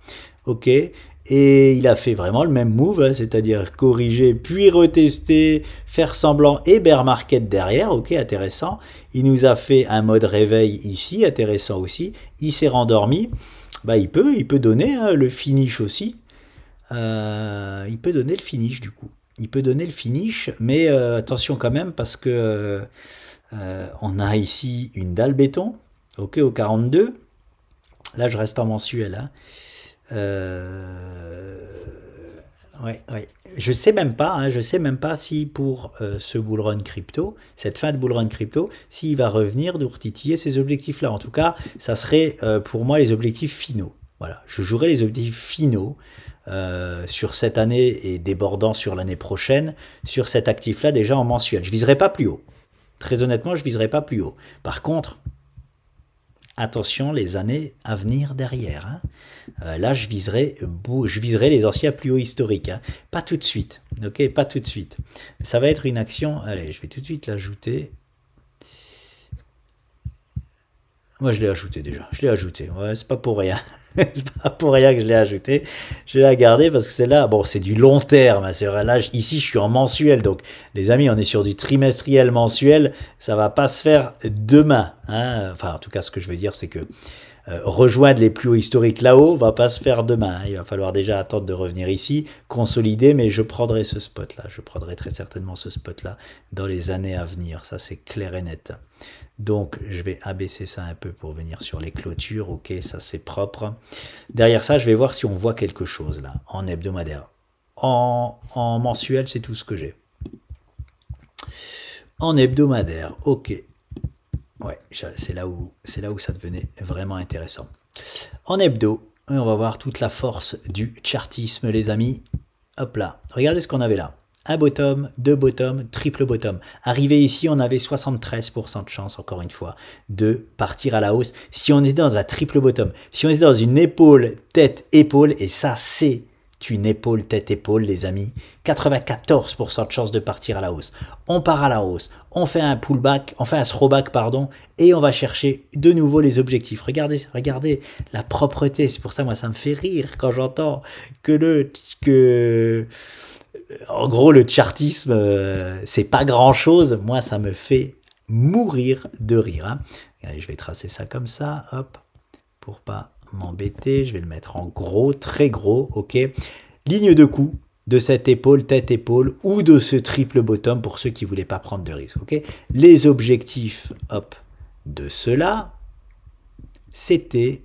A: Ok, et il a fait vraiment le même move, hein, c'est-à-dire corriger, puis retester, faire semblant et bear market derrière, ok, intéressant. Il nous a fait un mode réveil ici, intéressant aussi. Il s'est rendormi, bah il peut donner hein, le finish aussi. Il peut donner le finish du coup. Il peut donner le finish, mais attention quand même parce que on a ici une dalle béton, ok, au 42. Là, je reste en mensuel. Hein. Ouais. Je sais même pas. Hein, je sais même pas si pour ce bull run crypto, cette fin de bull run crypto, s'il va revenir de retitiller ces objectifs-là. En tout cas, ça serait pour moi les objectifs finaux. Voilà, je jouerai les objectifs finaux. Sur cette année et débordant sur l'année prochaine, sur cet actif-là déjà en mensuel. Je ne viserai pas plus haut. Très honnêtement, je ne viserai pas plus haut. Par contre, attention les années à venir derrière. Hein. Là, je viserai les anciens plus hauts historiques. Hein. Pas tout de suite. Ok, pas tout de suite. Ça va être une action. Allez, je vais tout de suite l'ajouter. Moi, je l'ai ajouté déjà. Je l'ai ajouté. Ouais, c'est pas pour rien. C'est pas pour rien que je l'ai ajouté. Je l'ai gardé parce que c'est là. Bon, c'est du long terme. C'est vrai. Là, ici, je suis en mensuel. Donc, les amis, on est sur du trimestriel mensuel. Ça va pas se faire demain. Hein. Enfin, en tout cas, ce que je veux dire, c'est que rejoindre les plus hauts historiques là-haut va pas se faire demain. Hein. Il va falloir déjà attendre de revenir ici, consolider. Mais je prendrai ce spot-là. Je prendrai très certainement ce spot-là dans les années à venir. Ça, c'est clair et net. Donc, je vais abaisser ça un peu pour venir sur les clôtures. Ok, ça c'est propre. Derrière ça, je vais voir si on voit quelque chose là, en hebdomadaire. En mensuel, c'est tout ce que j'ai. En hebdomadaire, ok. Ouais, c'est là où ça devenait vraiment intéressant. En hebdo, on va voir toute la force du chartisme, les amis. Hop là, regardez ce qu'on avait là. Un bottom, deux bottom, triple bottom. Arrivé ici, on avait 73% de chance, encore une fois, de partir à la hausse. Si on est dans un triple bottom, si on est dans une épaule, tête, épaule, et ça, c'est une épaule, tête, épaule, les amis, 94% de chance de partir à la hausse. On part à la hausse, on fait un pullback, on fait un throwback, pardon, et on va chercher de nouveau les objectifs. Regardez la propreté. C'est pour ça, moi, ça me fait rire quand j'entends en gros, le chartisme, c'est pas grand-chose. Moi, ça me fait mourir de rire. Hein. Allez, je vais tracer ça comme ça, hop, pour pas m'embêter. Je vais le mettre en gros, très gros, ok. Ligne de coup de cette épaule, tête-épaule, ou de ce triple bottom pour ceux qui voulaient pas prendre de risque, ok. Les objectifs, hop, de cela, c'était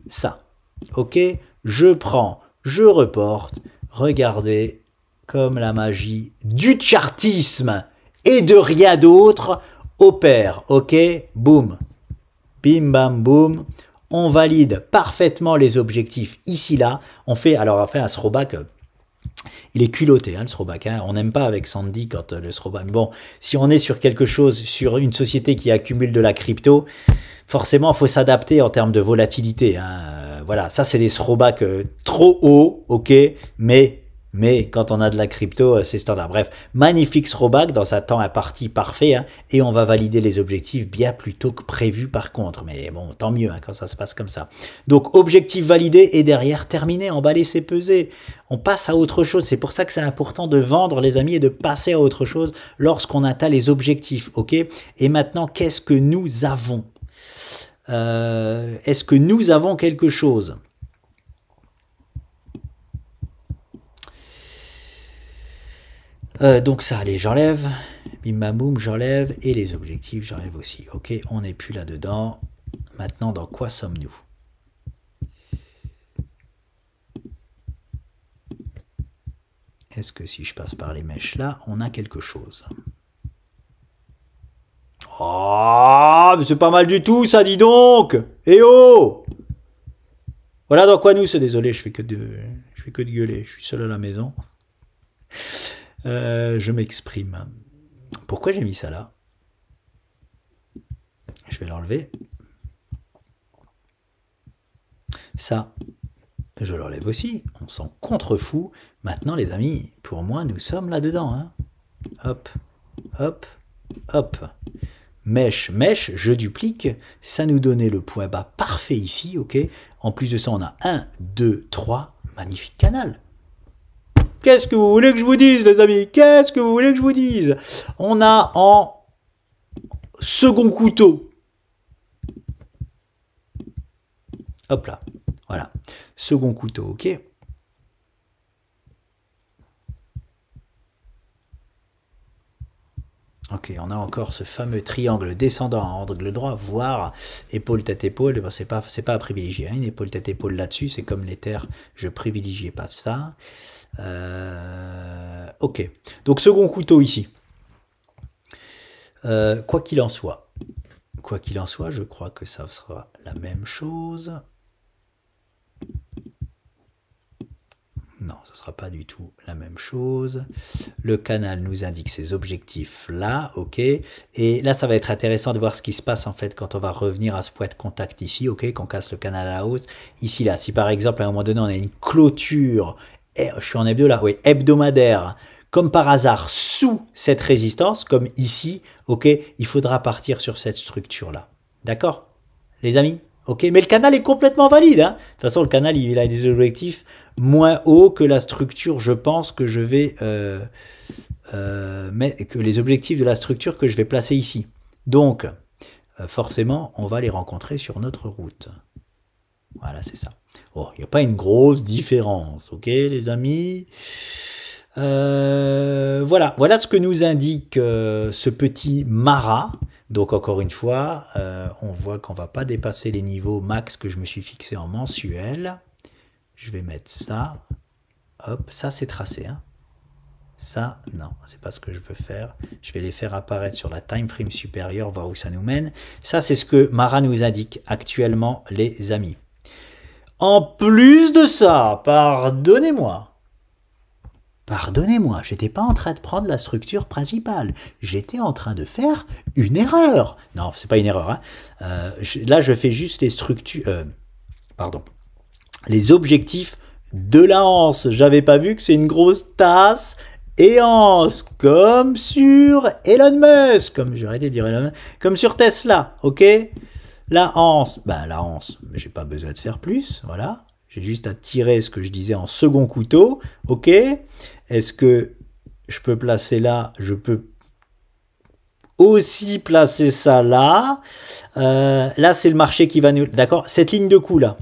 A: ça. Ok, je prends, je reporte, regardez comme la magie du chartisme et de rien d'autre opère, ok, boum, bim bam boum, on valide parfaitement les objectifs ici là, on fait un throwback, il est culotté hein, le throwback, hein. On n'aime pas avec Sandy quand le throwback, bon, si on est sur quelque chose, sur une société qui accumule de la crypto, forcément il faut s'adapter en termes de volatilité, hein. Voilà, ça c'est des throwbacks trop hauts, ok, mais Mais quand on a de la crypto, c'est standard. Bref, magnifique throwback dans un temps imparti parfait. Hein, et on va valider les objectifs bien plus tôt que prévu par contre. Mais bon, tant mieux hein, quand ça se passe comme ça. Donc, objectif validé et derrière terminé, emballer, c'est pesé. On passe à autre chose. C'est pour ça que c'est important de vendre, les amis, et de passer à autre chose lorsqu'on atteint les objectifs. Ok. Et maintenant, qu'est-ce que nous avons? Est-ce que nous avons quelque chose? Donc ça, allez, j'enlève. Bim bam boum, j'enlève. Et les objectifs, j'enlève aussi. Ok, on n'est plus là-dedans. Maintenant, dans quoi sommes-nous? Est-ce que si je passe par les mèches là, on a quelque chose? Oh, mais c'est pas mal du tout, ça, dis donc! Eh oh! Voilà dans quoi nous, c'est désolé, je fais que de gueuler. Je suis seul à la maison. Je m'exprime. Pourquoi j'ai mis ça là? Je vais l'enlever. Ça, je l'enlève aussi. On s'en contrefout. Maintenant, les amis, pour moi, nous sommes là-dedans. Hein. Hop, hop, hop. Mèche, mèche, je duplique. Ça nous donnait le point bas parfait ici, ok? En plus de ça, on a 1, 2, 3. Magnifique canal. Qu'est-ce que vous voulez que je vous dise, les amis? Qu'est-ce que vous voulez que je vous dise? On a en second couteau. Hop là. Voilà. Second couteau, ok? Ok, on a encore ce fameux triangle descendant à angle droit, voire épaule tête épaule. C'est pas à privilégier. Hein. Une épaule tête épaule là-dessus, c'est comme les terres. Je privilégiais pas ça. Ok. Donc second couteau ici. Quoi qu'il en soit, je crois que ça sera la même chose. Non, ce ne sera pas du tout la même chose. Le canal nous indique ces objectifs-là, ok. Et là, ça va être intéressant de voir ce qui se passe en fait quand on va revenir à ce point de contact ici, ok, qu'on casse le canal à la hausse. Ici, là, si par exemple, à un moment donné, on a une clôture, je suis en hebdo là, oui, hebdomadaire, comme par hasard, sous cette résistance, comme ici, ok, il faudra partir sur cette structure-là. D'accord, les amis? Ok, mais le canal est complètement valide. Hein. De toute façon, le canal, il a des objectifs moins hauts que la structure, je pense, que je vais... que les objectifs de la structure que je vais placer ici. Donc, forcément, on va les rencontrer sur notre route. Voilà, c'est ça. Oh, il n'y a pas une grosse différence, ok, les amis? Voilà ce que nous indique ce petit marat. Donc encore une fois, on voit qu'on ne va pas dépasser les niveaux max que je me suis fixé en mensuel. Je vais mettre ça. Hop, ça c'est tracé. Hein. Ça, non, c'est pas ce que je veux faire. Je vais les faire apparaître sur la time frame supérieure, voir où ça nous mène. Ça, c'est ce que Mara nous indique actuellement, les amis. En plus de ça, pardonnez-moi, j'étais pas en train de prendre la structure principale. J'étais en train de faire une erreur. Non, c'est pas une erreur. Hein. Là, je fais juste les structures... les objectifs de la anse. J'avais pas vu que c'est une grosse tasse et anse, comme sur Elon Musk, comme j'ai arrêté de dire Elon Musk, comme sur Tesla, ok? La anse, la anse, j'ai pas besoin de faire plus, voilà. J'ai juste à tirer ce que je disais en second couteau, ok? Est-ce que je peux placer là? Je peux aussi placer ça là. Là, c'est le marché qui va nous... D'accord? Cette ligne de coup là,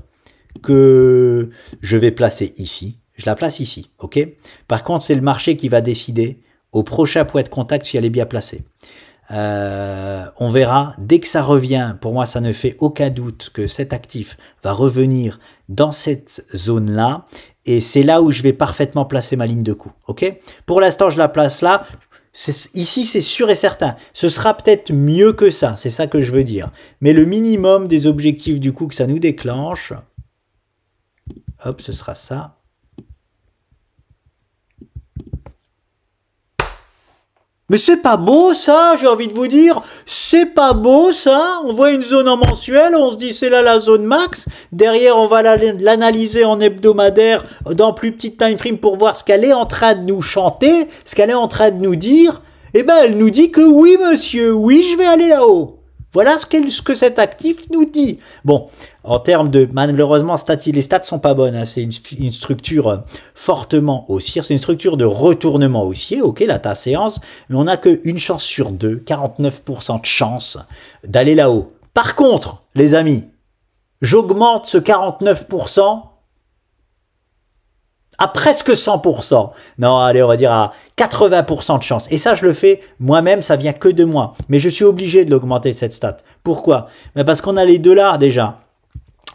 A: que je vais placer ici, je la place ici, ok? Par contre, c'est le marché qui va décider au prochain point de contact si elle est bien placée. On verra, dès que ça revient, pour moi ça ne fait aucun doute que cet actif va revenir dans cette zone-là, et c'est là où je vais parfaitement placer ma ligne de coup, ok? Pour l'instant, je la place là, ici c'est sûr et certain, ce sera peut-être mieux que ça, c'est ça que je veux dire, mais le minimum des objectifs du coup que ça nous déclenche, hop, ce sera ça. Mais c'est pas beau ça, j'ai envie de vous dire, c'est pas beau ça, on voit une zone en mensuel, on se dit c'est là la zone max, derrière on va l'analyser en hebdomadaire dans plus petite time frame pour voir ce qu'elle est en train de nous chanter, ce qu'elle est en train de nous dire, eh ben elle nous dit que oui monsieur, oui je vais aller là-haut. Voilà ce que cet actif nous dit. Bon, en termes de, malheureusement, les stats sont pas bonnes. Hein. C'est une structure fortement haussière. C'est une structure de retournement haussier, ok, là, ta séance. Mais on n'a qu'une chance sur deux, 49% de chance d'aller là-haut. Par contre, les amis, j'augmente ce 49% à presque 100%. Non, allez, on va dire à 80% de chance. Et ça, je le fais moi-même, ça vient que de moi. Mais je suis obligé de l'augmenter, cette stat. Pourquoi? Ben parce qu'on a les deux là, déjà.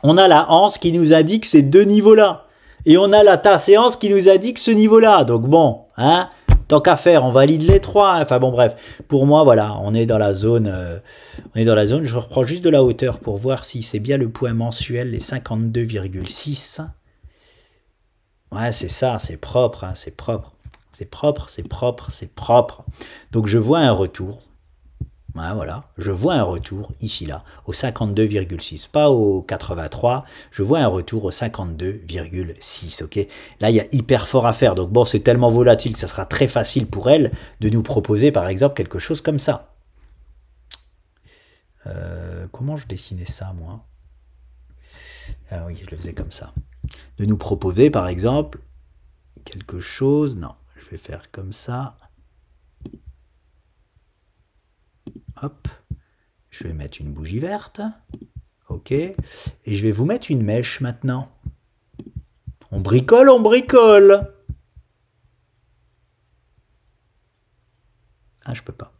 A: On a la Hanse qui nous indique ces deux niveaux-là. Et on a la ta séance qui nous indique ce niveau-là. Donc bon, hein, tant qu'à faire, on valide les trois. Hein. Enfin bon, bref. Pour moi, voilà, on est dans la zone. Je reprends juste de la hauteur pour voir si c'est bien le point mensuel, les 52,6. Ouais, c'est ça, c'est propre, hein, c'est propre. C'est propre, c'est propre, c'est propre. Donc je vois un retour. Ouais, voilà, je vois un retour ici, là, au 52,6, pas au 83. Je vois un retour au 52,6, ok. Là, il y a hyper fort à faire. Donc bon, c'est tellement volatile que ça sera très facile pour elle de nous proposer, par exemple, quelque chose comme ça. Comment je dessinais ça, moi? Ah oui, je le faisais comme ça. De nous proposer, par exemple, quelque chose. Non, je vais faire comme ça. Hop. Je vais mettre une bougie verte. Ok. Et je vais vous mettre une mèche maintenant. On bricole, on bricole. Ah, je peux pas.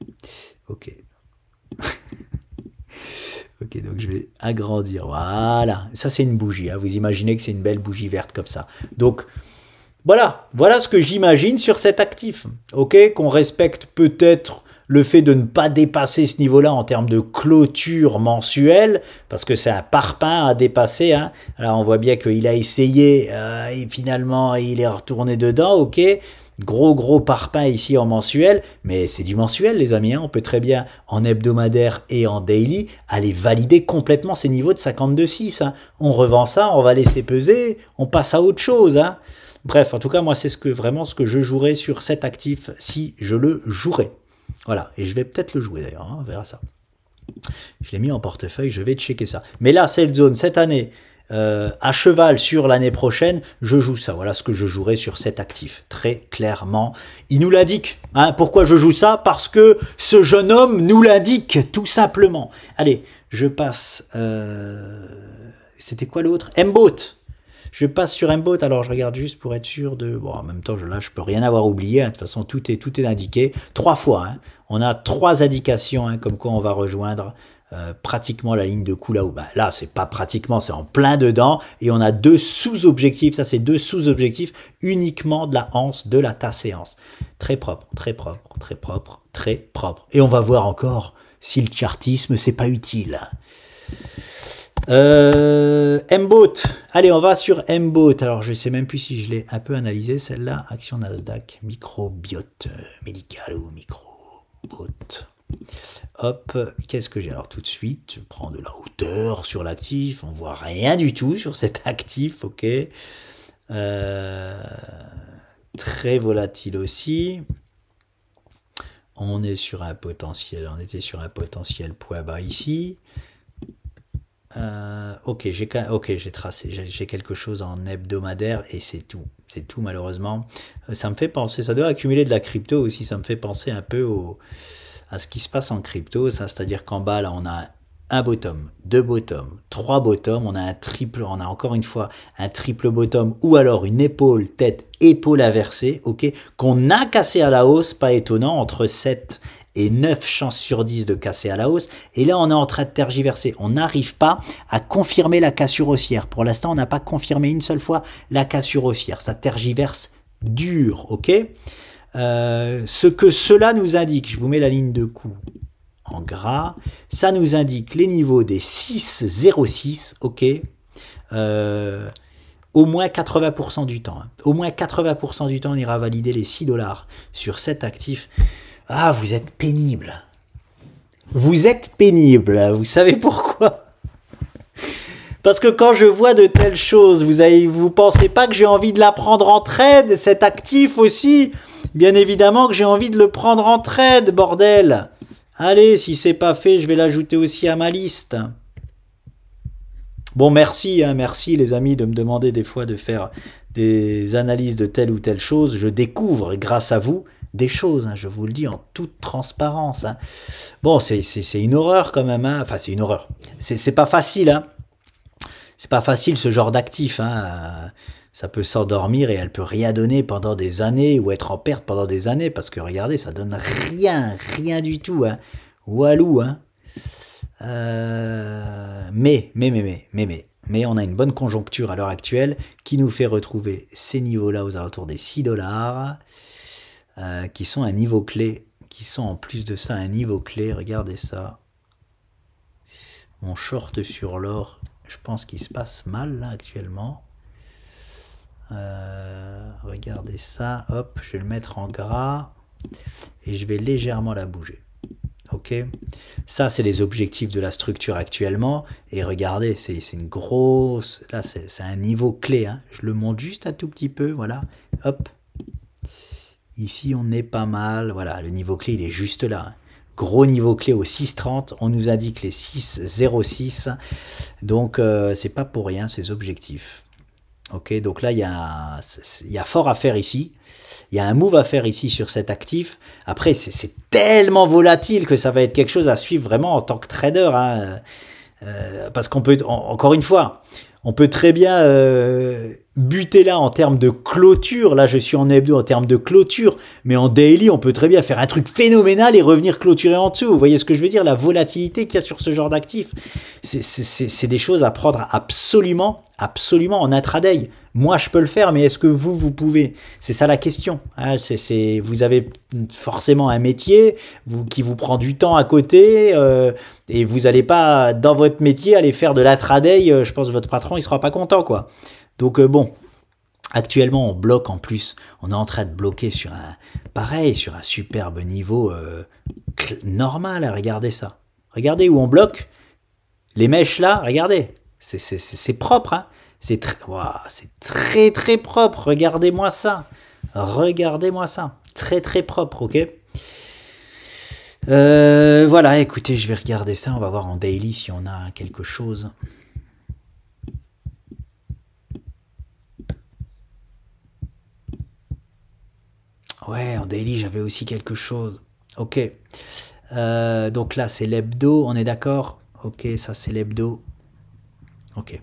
A: Ok. Ok, donc je vais agrandir. Voilà. Ça, c'est une bougie. Hein. Vous imaginez que c'est une belle bougie verte comme ça. Donc, voilà. Voilà ce que j'imagine sur cet actif. Ok, qu'on respecte peut-être le fait de ne pas dépasser ce niveau-là en termes de clôture mensuelle, parce que c'est un parpaing à dépasser. Hein. Alors, on voit bien qu'il a essayé et finalement, il est retourné dedans. Ok. Gros parpaing ici en mensuel, mais c'est du mensuel les amis, hein. On peut très bien en hebdomadaire et en daily aller valider complètement ces niveaux de 52,6. Hein. On revend ça, on va laisser peser, on passe à autre chose. Hein. Bref, en tout cas moi c'est vraiment ce que je jouerais sur cet actif si je le jouerais. Voilà, et je vais peut-être le jouer d'ailleurs, hein. On verra ça. Je l'ai mis en portefeuille, je vais checker ça. Mais là, cette zone, cette année, à cheval sur l'année prochaine, je joue ça. Voilà ce que je jouerai sur cet actif, très clairement. Il nous l'indique. Hein. Pourquoi je joue ça? Parce que ce jeune homme nous l'indique, tout simplement. Allez, je passe... C'était quoi l'autre? Mbot. Je passe sur Mbot, alors je regarde juste pour être sûr de... Bon, en même temps, là, je peux rien avoir oublié. Hein. De toute façon, tout est indiqué. 3 fois. Hein. On a 3 indications, hein, comme quoi on va rejoindre pratiquement la ligne de coup là où... Bah, là, c'est pas pratiquement, c'est en plein dedans. Et on a 2 sous-objectifs. Ça, c'est 2 sous-objectifs uniquement de la Hanse, de la ta séance. Très propre, très propre, très propre, très propre. Et on va voir encore si le chartisme, c'est pas utile. Mbot, allez on va sur Mbot, alors je sais même plus si je l'ai un peu analysé celle-là, action Nasdaq, microbiote médical ou microbot, hop, qu'est-ce que j'ai alors tout de suite, je prends de la hauteur sur l'actif, on voit rien du tout sur cet actif, ok, très volatile aussi, on est sur un potentiel, on était sur un potentiel point bas ici. Ok, j'ai tracé, j'ai quelque chose en hebdomadaire et c'est tout malheureusement. Ça me fait penser, ça doit accumuler de la crypto aussi, ça me fait penser un peu à ce qui se passe en crypto, ça, c'est-à-dire qu'en bas là on a un bottom, 2 bottoms, 3 bottoms, on a encore une fois un triple bottom ou alors une épaule, tête, épaule inversée, ok, qu'on a cassé à la hausse, pas étonnant, entre 7 et 9 chances sur 10 de casser à la hausse. Et là, on est en train de tergiverser. On n'arrive pas à confirmer la cassure haussière. Pour l'instant, on n'a pas confirmé une seule fois la cassure haussière. Ça tergiverse dur, ok. Ce que cela nous indique, je vous mets la ligne de coup en gras, ça nous indique les niveaux des 6,06, ok. Au moins 80% du temps. Hein. Au moins 80% du temps, on ira valider les $6 sur cet actif. Ah, vous êtes pénible. Vous êtes pénible. Vous savez pourquoi? Parce que quand je vois de telles choses, vous pensez pas que j'ai envie de la prendre en trade, cet actif aussi? Bien évidemment que j'ai envie de le prendre en trade, bordel. Allez, si c'est pas fait, je vais l'ajouter aussi à ma liste. Bon, merci, hein, merci les amis de me demander des fois de faire des analyses de telle ou telle chose. Je découvre grâce à vous des choses, hein, je vous le dis en toute transparence. Hein. Bon, c'est une horreur quand même. Hein. Enfin, c'est une horreur. C'est pas facile. Hein. C'est pas facile ce genre d'actif. Hein. Ça peut s'endormir et elle peut rien donner pendant des années ou être en perte pendant des années parce que regardez, ça donne rien, rien du tout. Hein. Walou, hein. Mais on a une bonne conjoncture à l'heure actuelle qui nous fait retrouver ces niveaux-là aux alentours des 6 $, qui sont un niveau clé, qui sont en plus de ça un niveau clé. Regardez ça. Mon short sur l'or, je pense qu'il se passe mal là actuellement. Regardez ça, hop, je vais le mettre en gras et je vais légèrement la bouger. Ok, ça c'est les objectifs de la structure actuellement et regardez, c'est une grosse, là c'est un niveau clé, hein. Je le monte juste un tout petit peu, voilà, hop, ici on est pas mal, voilà, le niveau clé il est juste là, hein. Gros niveau clé au 6,30, on nous indique les 6,06, donc c'est pas pour rien ces objectifs. Ok, donc là il y a fort à faire ici. Il y a un move à faire ici sur cet actif. Après, c'est tellement volatile que ça va être quelque chose à suivre vraiment en tant que trader. Hein. Parce qu'on peut, encore une fois, on peut très bien buter là en termes de clôture. Là, je suis en hebdo en termes de clôture. Mais en daily, on peut très bien faire un truc phénoménal et revenir clôturer en dessous. Vous voyez ce que je veux dire? La volatilité qu'il y a sur ce genre d'actifs. C'est des choses à prendre absolument en intraday. Moi, je peux le faire, mais est-ce que vous pouvez? C'est ça la question. Hein, vous avez forcément un métier qui vous prend du temps à côté et vous n'allez pas, dans votre métier, aller faire de l'intraday. Je pense que votre patron, il sera pas content, quoi. Donc, bon, actuellement, on bloque en plus. On est en train de bloquer sur sur un superbe niveau normal. Regardez ça. Regardez où on bloque. Les mèches là, regardez. C'est propre, hein. C'est très très propre. Regardez-moi ça. Regardez-moi ça. Très très propre, ok. Voilà, écoutez, je vais regarder ça. On va voir en daily si on a quelque chose. Ouais, en daily, j'avais aussi quelque chose. Ok. Donc là, c'est l'hebdo. On est d'accord? Ok, ça c'est l'hebdo. Ok.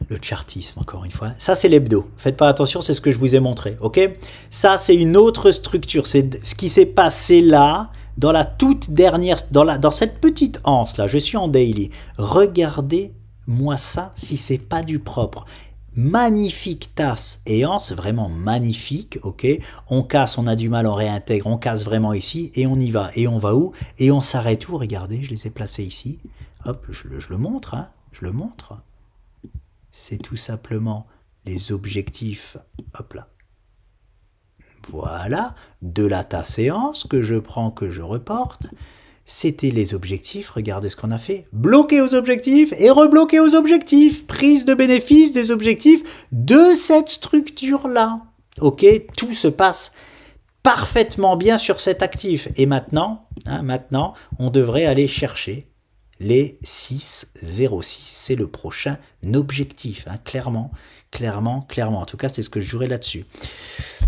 A: Le chartisme, encore une fois. Ça, c'est l'hebdo. Faites pas attention, c'est ce que je vous ai montré. Ok. Ça, c'est une autre structure. C'est ce qui s'est passé là, dans la toute dernière, dans cette petite anse là. Je suis en daily. Regardez-moi ça, si c'est pas du propre. Magnifique tasse et anse, vraiment magnifique, ok. On casse, on a du mal, on réintègre, on casse vraiment ici et on y va. Et on va où? Et on s'arrête où? Regardez, je les ai placés ici. Hop, je le montre, hein. Je le montre. C'est tout simplement les objectifs, hop là. Voilà, de la tasse séance que je prends, que je reporte. C'était les objectifs, regardez ce qu'on a fait. Bloquer aux objectifs et rebloquer aux objectifs. Prise de bénéfice des objectifs de cette structure-là. Ok, tout se passe parfaitement bien sur cet actif. Et maintenant, maintenant, on devrait aller chercher les 6,06. C'est le prochain objectif, hein, clairement. En tout cas, c'est ce que je jouerai là-dessus.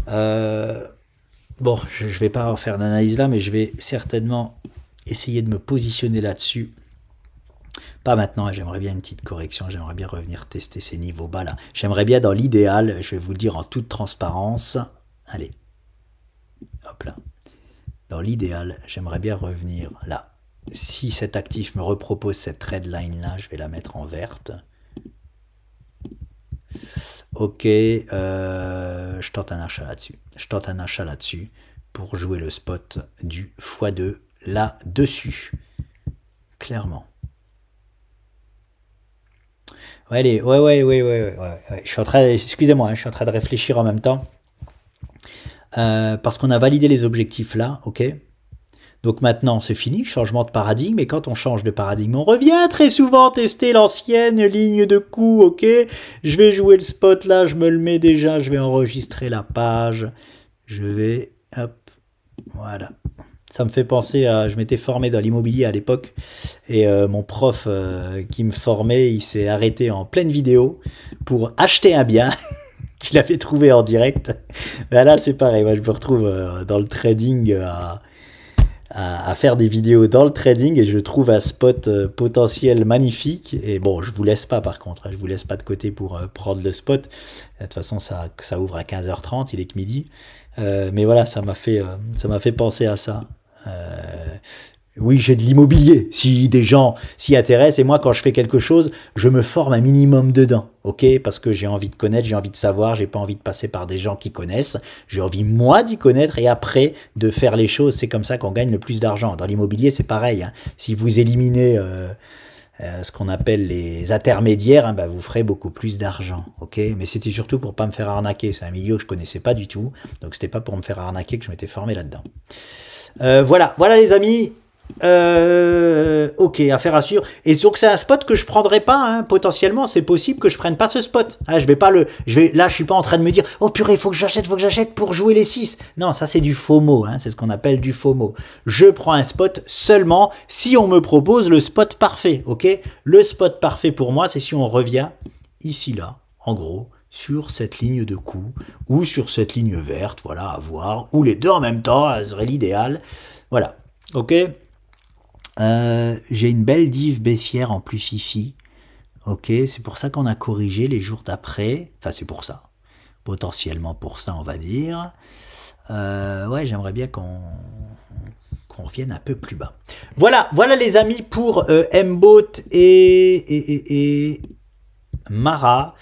A: Bon, je ne vais pas en faire l'analyse là, mais je vais certainement essayer de me positionner là-dessus. Pas maintenant, j'aimerais bien une petite correction, j'aimerais bien revenir tester ces niveaux bas là. J'aimerais bien dans l'idéal, je vais vous le dire en toute transparence, allez, hop là. Dans l'idéal, j'aimerais bien revenir là. Si cet actif me repropose cette trade line là, je vais la mettre en verte. Ok, je tente un achat là-dessus. Je tente un achat là-dessus pour jouer le spot du x2 là-dessus. Clairement. Ouais, allez, ouais. Je suis en train, excusez-moi, hein, je suis en train de réfléchir en même temps. parce qu'on a validé les objectifs là, ok. Donc maintenant, c'est fini, changement de paradigme, et quand on change de paradigme, on revient très souvent tester l'ancienne ligne de coup, ok. Je vais jouer le spot là, je me le mets déjà, je vais enregistrer la page, je vais, hop, voilà. Ça me fait penser à, je m'étais formé dans l'immobilier à l'époque, et mon prof qui me formait, il s'est arrêté en pleine vidéo pour acheter un bien qu'il avait trouvé en direct. Ben là, c'est pareil, moi je me retrouve dans le trading à faire des vidéos dans le trading et je trouve un spot potentiel magnifique. Et bon, je vous laisse pas par contre, hein, je vous laisse pas de côté pour prendre le spot. De toute façon, ça ouvre à 15h30, il est que midi. Mais voilà, ça m'a fait penser à ça. Oui, j'ai de l'immobilier, si des gens s'y intéressent, et moi quand je fais quelque chose, je me forme un minimum dedans, ok, parce que j'ai envie de connaître, j'ai envie de savoir, j'ai pas envie de passer par des gens qui connaissent, j'ai envie moi d'y connaître et après de faire les choses, c'est comme ça qu'on gagne le plus d'argent. Dans l'immobilier c'est pareil, hein. Si vous éliminez ce qu'on appelle les intermédiaires, hein, bah, vous ferez beaucoup plus d'argent, ok, mais c'était surtout pour pas me faire arnaquer, c'est un milieu que je connaissais pas du tout, donc c'était pas pour me faire arnaquer que je m'étais formé là-dedans. Voilà les amis. Ok, affaire à suivre. Et donc c'est un spot que je prendrai pas, hein. Potentiellement c'est possible que je prenne pas ce spot, hein, là je suis pas en train de me dire oh purée il faut que j'achète pour jouer les 6. Non, ça c'est du FOMO, hein. C'est ce qu'on appelle du FOMO. Je prends un spot seulement si on me propose le spot parfait, ok. Le spot parfait pour moi c'est si on revient ici là, en gros sur cette ligne de coup ou sur cette ligne verte, voilà, à voir, ou les deux en même temps, ça serait l'idéal, voilà, ok. J'ai une belle div baissière en plus ici, ok, c'est pour ça qu'on a corrigé les jours d'après, enfin c'est pour ça, potentiellement pour ça on va dire, ouais j'aimerais bien qu'on revienne un peu plus bas. Voilà les amis pour Mbot et Mara.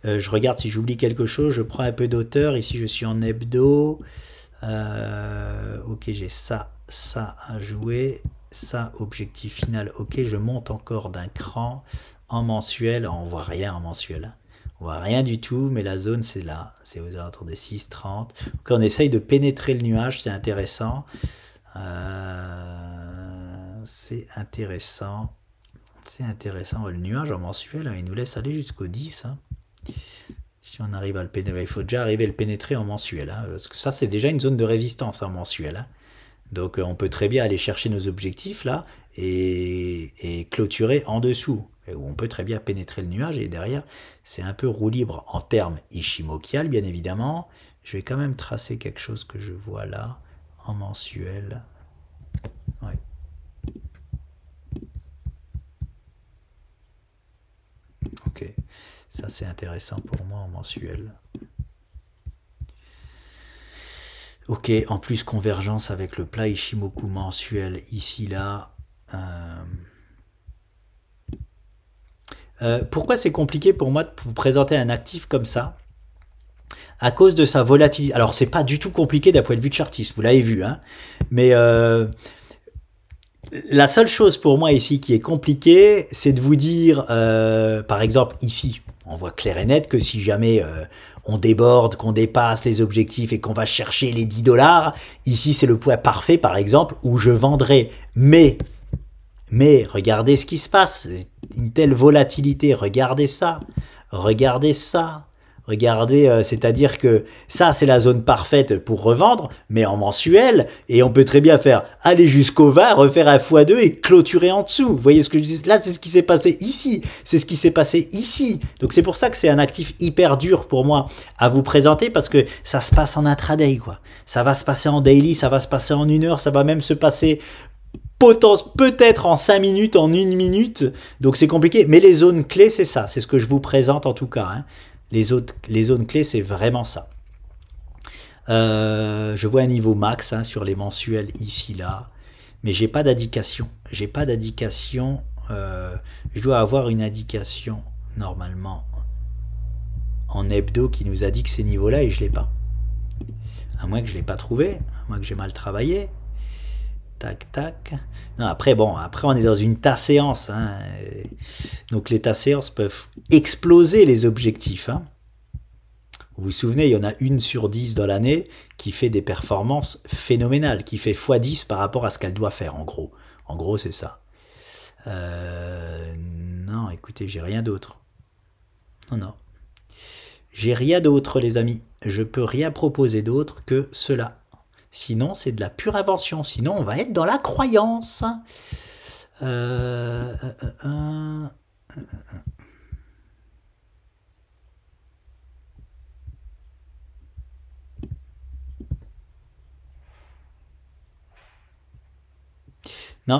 A: Je regarde si j'oublie quelque chose, je prends un peu d'auteur, ici je suis en hebdo, ok j'ai ça à jouer, ça objectif final, ok je monte encore d'un cran en mensuel, on voit rien en mensuel, on voit rien du tout, mais la zone c'est là, c'est aux alentours des 6,30, donc on essaye de pénétrer le nuage, c'est intéressant, c'est intéressant, le nuage en mensuel, hein, il nous laisse aller jusqu'au 10, hein. Si on arrive à le pénétrer, il faut déjà arriver à le pénétrer en mensuel, hein, parce que ça c'est déjà une zone de résistance en mensuel, hein. Donc on peut très bien aller chercher nos objectifs là et clôturer en dessous. Et on peut très bien pénétrer le nuage et derrière c'est un peu roue libre en termes Ishimokial bien évidemment. Je vais quand même tracer quelque chose que je vois là en mensuel. Ouais. Ok, ça c'est intéressant pour moi en mensuel. Ok, en plus convergence avec le plat Ishimoku mensuel ici là. Pourquoi c'est compliqué pour moi de vous présenter un actif comme ça? À cause de sa volatilité. Alors c'est pas du tout compliqué d'un point de vue de chartiste, vous l'avez vu, hein. Mais la seule chose pour moi ici qui est compliquée, c'est de vous dire, par exemple ici, on voit clair et net que si jamais on déborde, qu'on dépasse les objectifs et qu'on va chercher les 10 $, ici c'est le point parfait par exemple où je vendrai. Mais regardez ce qui se passe, une telle volatilité, regardez ça, c'est-à-dire que ça c'est la zone parfaite pour revendre, mais en mensuel, et on peut très bien faire aller jusqu'au 20, refaire un x2 et clôturer en dessous. Vous voyez ce que je dis? Là c'est ce qui s'est passé ici, donc c'est pour ça que c'est un actif hyper dur pour moi à vous présenter, parce que ça se passe en intraday, quoi. Ça va se passer en daily, ça va se passer en 1 heure, ça va même se passer peut-être en 5 minutes, en 1 minute, donc c'est compliqué, mais les zones clés c'est ça, c'est ce que je vous présente en tout cas, hein. Les zones clés, c'est vraiment ça. Je vois un niveau max, hein, sur les mensuels ici, là. Mais j'ai pas d'indication. Je dois avoir une indication, normalement, en hebdo qui nous a dit que ces niveaux-là, et je l'ai pas. À moins que je l'ai pas trouvé, à moins que j'ai mal travaillé. Tac, tac. Non, après on est dans une tas-séance, hein. Donc les tas-séances peuvent exploser les objectifs, hein. Vous vous souvenez, il y en a une sur 10 dans l'année qui fait des performances phénoménales, qui fait x10 par rapport à ce qu'elle doit faire, en gros. En gros, c'est ça. Non, écoutez, j'ai rien d'autre. Non, non. J'ai rien d'autre, les amis. Je peux rien proposer d'autre que cela. Sinon, c'est de la pure invention. Sinon, on va être dans la croyance. Non,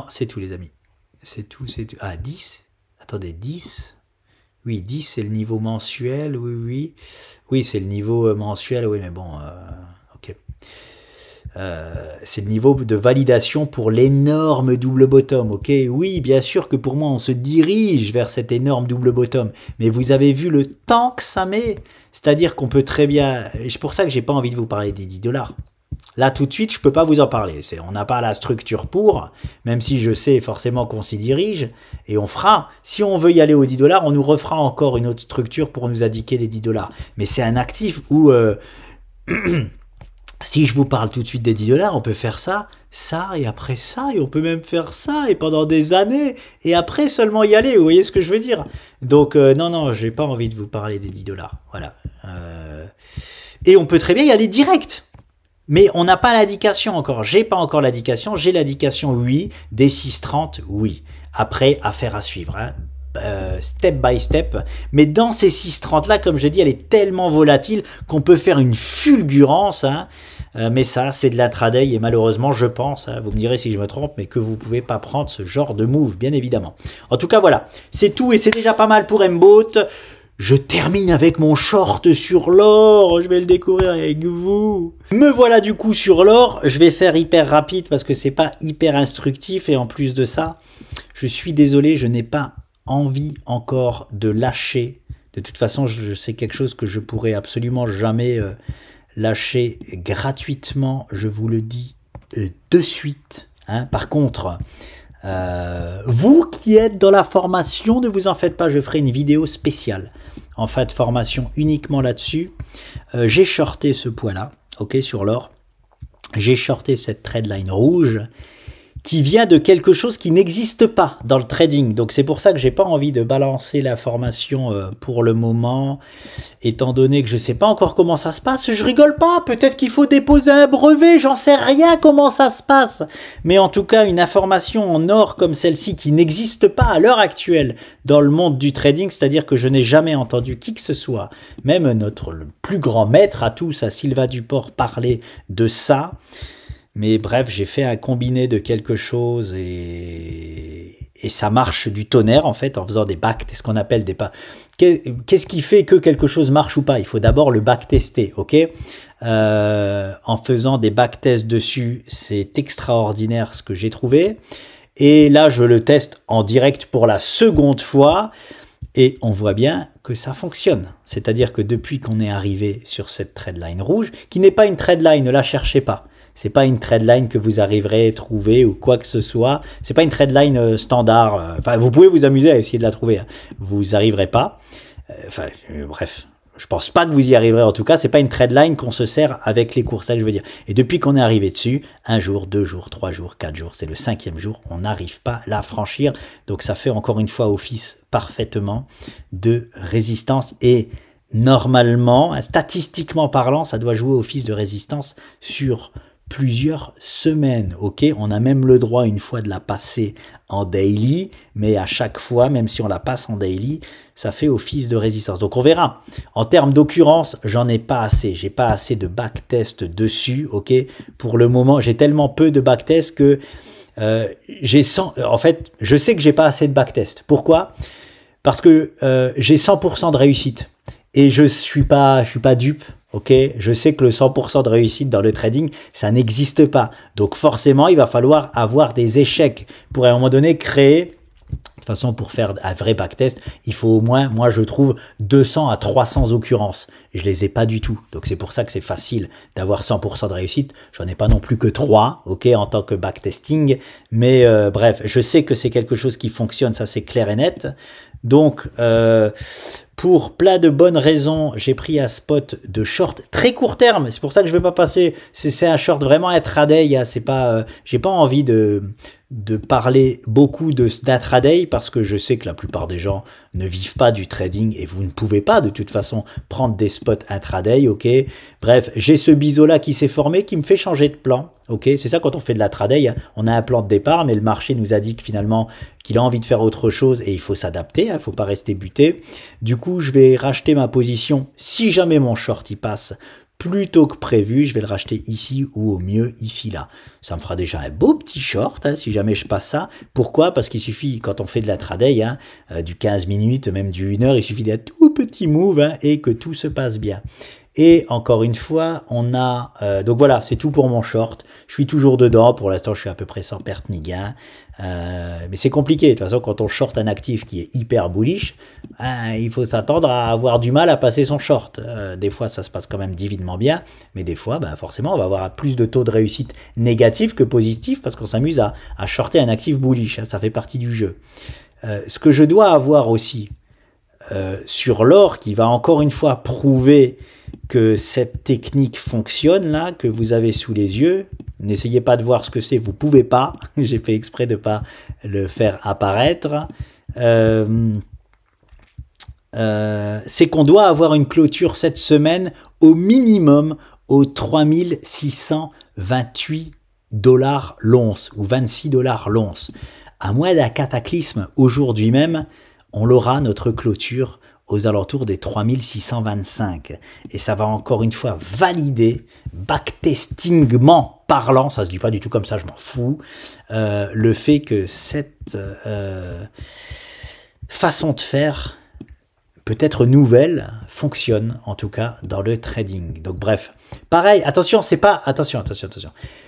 A: c'est tout, les amis. C'est tout, c'est tout. Ah, 10. Attendez, 10. Oui, 10, c'est le niveau mensuel. Oui, oui. Oui, c'est le niveau mensuel. Oui, mais bon, ok. C'est le niveau de validation pour l'énorme double bottom, ok? Oui, bien sûr que pour moi, on se dirige vers cet énorme double bottom. Mais vous avez vu le temps que ça met? C'est-à-dire qu'on peut très bien... C'est pour ça que j'ai pas envie de vous parler des 10 $. Là, tout de suite, je peux pas vous en parler. On n'a pas la structure pour, même si je sais forcément qu'on s'y dirige. Et on fera, si on veut y aller aux 10 $, on nous refera encore une autre structure pour nous indiquer les 10 $. Mais c'est un actif où... si je vous parle tout de suite des 10 $, on peut faire ça, ça, et après ça, et on peut même faire ça, et pendant des années, et après seulement y aller, vous voyez ce que je veux dire? Donc, non, non, j'ai pas envie de vous parler des 10 $, voilà. Et on peut très bien y aller direct, mais on n'a pas l'indication encore, j'ai pas encore l'indication, j'ai l'indication oui, des 6,30, oui. Après, affaire à suivre, hein. Step by step, mais dans ces 6,30 là, comme je dis, elle est tellement volatile qu'on peut faire une fulgurance, hein. Mais ça, c'est de l'intraday et malheureusement, je pense, hein, vous me direz si je me trompe, mais que vous pouvez pas prendre ce genre de move, bien évidemment. En tout cas, voilà, c'est tout et c'est déjà pas mal pour Mbot. Je termine avec mon short sur l'or, je vais le découvrir avec vous. Me voilà du coup sur l'or, je vais faire hyper rapide parce que c'est pas hyper instructif et en plus de ça, je suis désolé, je n'ai pas envie encore de lâcher. De toute façon, c'est quelque chose que je pourrais absolument jamais lâcher gratuitement, je vous le dis de suite. Hein. Par contre, vous qui êtes dans la formation, ne vous en faites pas, je ferai une vidéo spéciale en fin de formation uniquement là-dessus. J'ai shorté ce point-là, ok, sur l'or. J'ai shorté cette trendline rouge qui vient de quelque chose qui n'existe pas dans le trading. Donc c'est pour ça que j'ai pas envie de balancer l'information pour le moment, étant donné que je sais pas encore comment ça se passe. Je rigole pas, peut-être qu'il faut déposer un brevet, j'en sais rien comment ça se passe. Mais en tout cas, une information en or comme celle-ci qui n'existe pas à l'heure actuelle dans le monde du trading, c'est-à-dire que je n'ai jamais entendu qui que ce soit, même notre plus grand maître à tous, à Sylvain Duport, parler de ça. Mais bref, j'ai fait un combiné de quelque chose et ça marche du tonnerre en fait en faisant des backtests, ce qu'on appelle des Qu'est-ce qui fait que quelque chose marche ou pas? Il faut d'abord le backtester, ok? En faisant des backtests dessus, c'est extraordinaire ce que j'ai trouvé. Et là, je le teste en direct pour la seconde fois. Et on voit bien que ça fonctionne. C'est-à-dire que depuis qu'on est arrivé sur cette trendline rouge, qui n'est pas une trendline, ne la cherchez pas. C'est pas une trendline que vous arriverez à trouver ou quoi que ce soit. C'est pas une trendline standard. Enfin, vous pouvez vous amuser à essayer de la trouver. Hein. Vous arriverez pas. Bref. Je pense pas que vous y arriverez en tout cas. C'est pas une trendline qu'on se sert avec les cours, ça que je veux dire. Et depuis qu'on est arrivé dessus, 1 jour, 2 jours, 3 jours, 4 jours, c'est le 5e jour, on n'arrive pas à la franchir. Donc ça fait encore une fois office parfaitement de résistance et normalement, statistiquement parlant, ça doit jouer office de résistance sur plusieurs semaines, ok? On a même le droit une fois de la passer en daily, mais à chaque fois, même si on la passe en daily, ça fait office de résistance. Donc on verra. En termes d'occurrence, j'en ai pas assez. J'ai pas assez de backtest dessus, ok? Pour le moment, j'ai tellement peu de backtest que en fait, je sais que j'ai pas assez de backtest. Pourquoi? Parce que j'ai 100% de réussite et je suis pas dupe. Ok, je sais que le 100% de réussite dans le trading, ça n'existe pas. Donc forcément, il va falloir avoir des échecs pour à un moment donné créer. De toute façon, pour faire un vrai backtest, il faut au moins, moi je trouve, 200 à 300 occurrences. Je les ai pas du tout. Donc c'est pour ça que c'est facile d'avoir 100% de réussite. J'en ai pas non plus que 3, ok, en tant que backtesting. Mais bref, je sais que c'est quelque chose qui fonctionne, ça c'est clair et net. Donc, pour plein de bonnes raisons, j'ai pris un spot de short très court terme. C'est pour ça que je vais pas passer. C'est un short vraiment intraday. Hein, c'est pas. J'ai pas envie de parler beaucoup d'intraday parce que je sais que la plupart des gens ne vivent pas du trading et vous ne pouvez pas de toute façon prendre des spots intraday. Ok. Bref, j'ai ce biseau là qui s'est formé qui me fait changer de plan. Ok, c'est ça quand on fait de la traday, hein. On a un plan de départ, mais le marché nous a dit que finalement qu'il a envie de faire autre chose et il faut s'adapter, hein, faut pas rester buté. Du coup, je vais racheter ma position si jamais mon short y passe plus tôt que prévu. Je vais le racheter ici ou au mieux ici là. Ça me fera déjà un beau petit short hein, si jamais je passe ça. Pourquoi? Parce qu'il suffit quand on fait de la traday, hein, du 15 minutes, même du 1 heure, il suffit d'un tout petit move hein, et que tout se passe bien. Et encore une fois, on a... donc voilà, c'est tout pour mon short. Je suis toujours dedans. Pour l'instant, je suis à peu près sans perte ni gain. Mais c'est compliqué. De toute façon, quand on short un actif qui est hyper bullish, il faut s'attendre à avoir du mal à passer son short. Des fois, ça se passe quand même divinement bien. Mais des fois, forcément, on va avoir plus de taux de réussite négatif que positif parce qu'on s'amuse à shorter un actif bullish. Hein, ça fait partie du jeu. Ce que je dois avoir aussi sur l'or, qui va encore une fois prouver que cette technique fonctionne là, que vous avez sous les yeux. N'essayez pas de voir ce que c'est, vous pouvez pas. J'ai fait exprès de pas le faire apparaître. C'est qu'on doit avoir une clôture cette semaine au minimum aux 3628 $ l'once ou 26 $ l'once. À moins d'un cataclysme aujourd'hui même, on l'aura notre clôture aux alentours des 3625. Et ça va encore une fois valider, backtestingment parlant, ça se dit pas du tout comme ça, je m'en fous, le fait que cette façon de faire, peut-être nouvelle, fonctionne en tout cas dans le trading. Donc bref, pareil, attention, c'est pas, attention,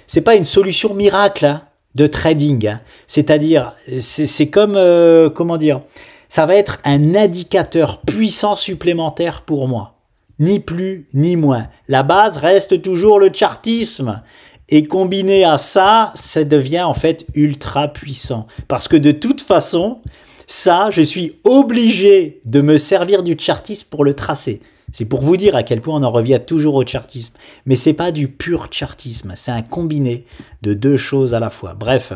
A: c'est pas une solution miracle hein, de trading. Hein. C'est-à-dire, c'est comme, comment dire, ça va être un indicateur puissant supplémentaire pour moi. Ni plus, ni moins. La base reste toujours le chartisme. Et combiné à ça, ça devient en fait ultra puissant. Parce que de toute façon, ça, je suis obligé de me servir du chartisme pour le tracer. C'est pour vous dire à quel point on en revient toujours au chartisme. Mais c'est pas du pur chartisme, c'est un combiné de deux choses à la fois. Bref,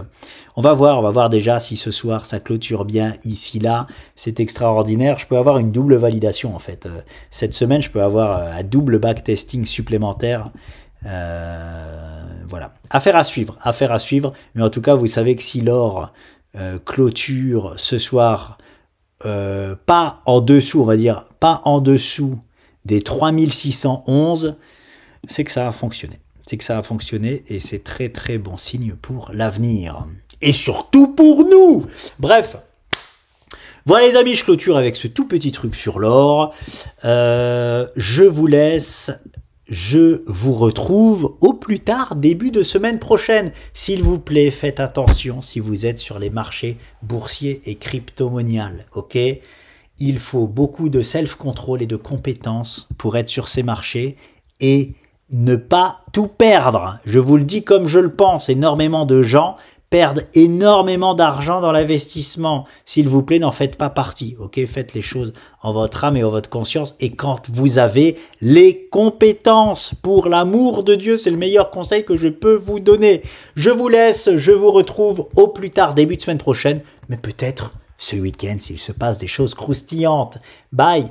A: on va voir déjà si ce soir ça clôture bien ici, là. C'est extraordinaire. Je peux avoir une double validation en fait. Cette semaine, je peux avoir un double backtesting supplémentaire. Voilà. Affaire à suivre. Mais en tout cas, vous savez que si l'or clôture ce soir, pas en dessous, on va dire, pas en dessous des 3611, c'est que ça a fonctionné. C'est que ça a fonctionné et c'est très très bon signe pour l'avenir. Et surtout pour nous. Bref. Voilà les amis, je clôture avec ce tout petit truc sur l'or. Je vous laisse. Je vous retrouve au plus tard début de semaine prochaine. S'il vous plaît, faites attention si vous êtes sur les marchés boursiers et crypto-moniales. Ok ? Il faut beaucoup de self-control et de compétences pour être sur ces marchés et ne pas tout perdre. Je vous le dis comme je le pense, énormément de gens perdent énormément d'argent dans l'investissement. S'il vous plaît, n'en faites pas partie. Ok, faites les choses en votre âme et en votre conscience. Et quand vous avez les compétences, pour l'amour de Dieu, c'est le meilleur conseil que je peux vous donner. Je vous laisse, je vous retrouve au plus tard début de semaine prochaine, mais peut-être ce week-end s'il se passe des choses croustillantes. Bye!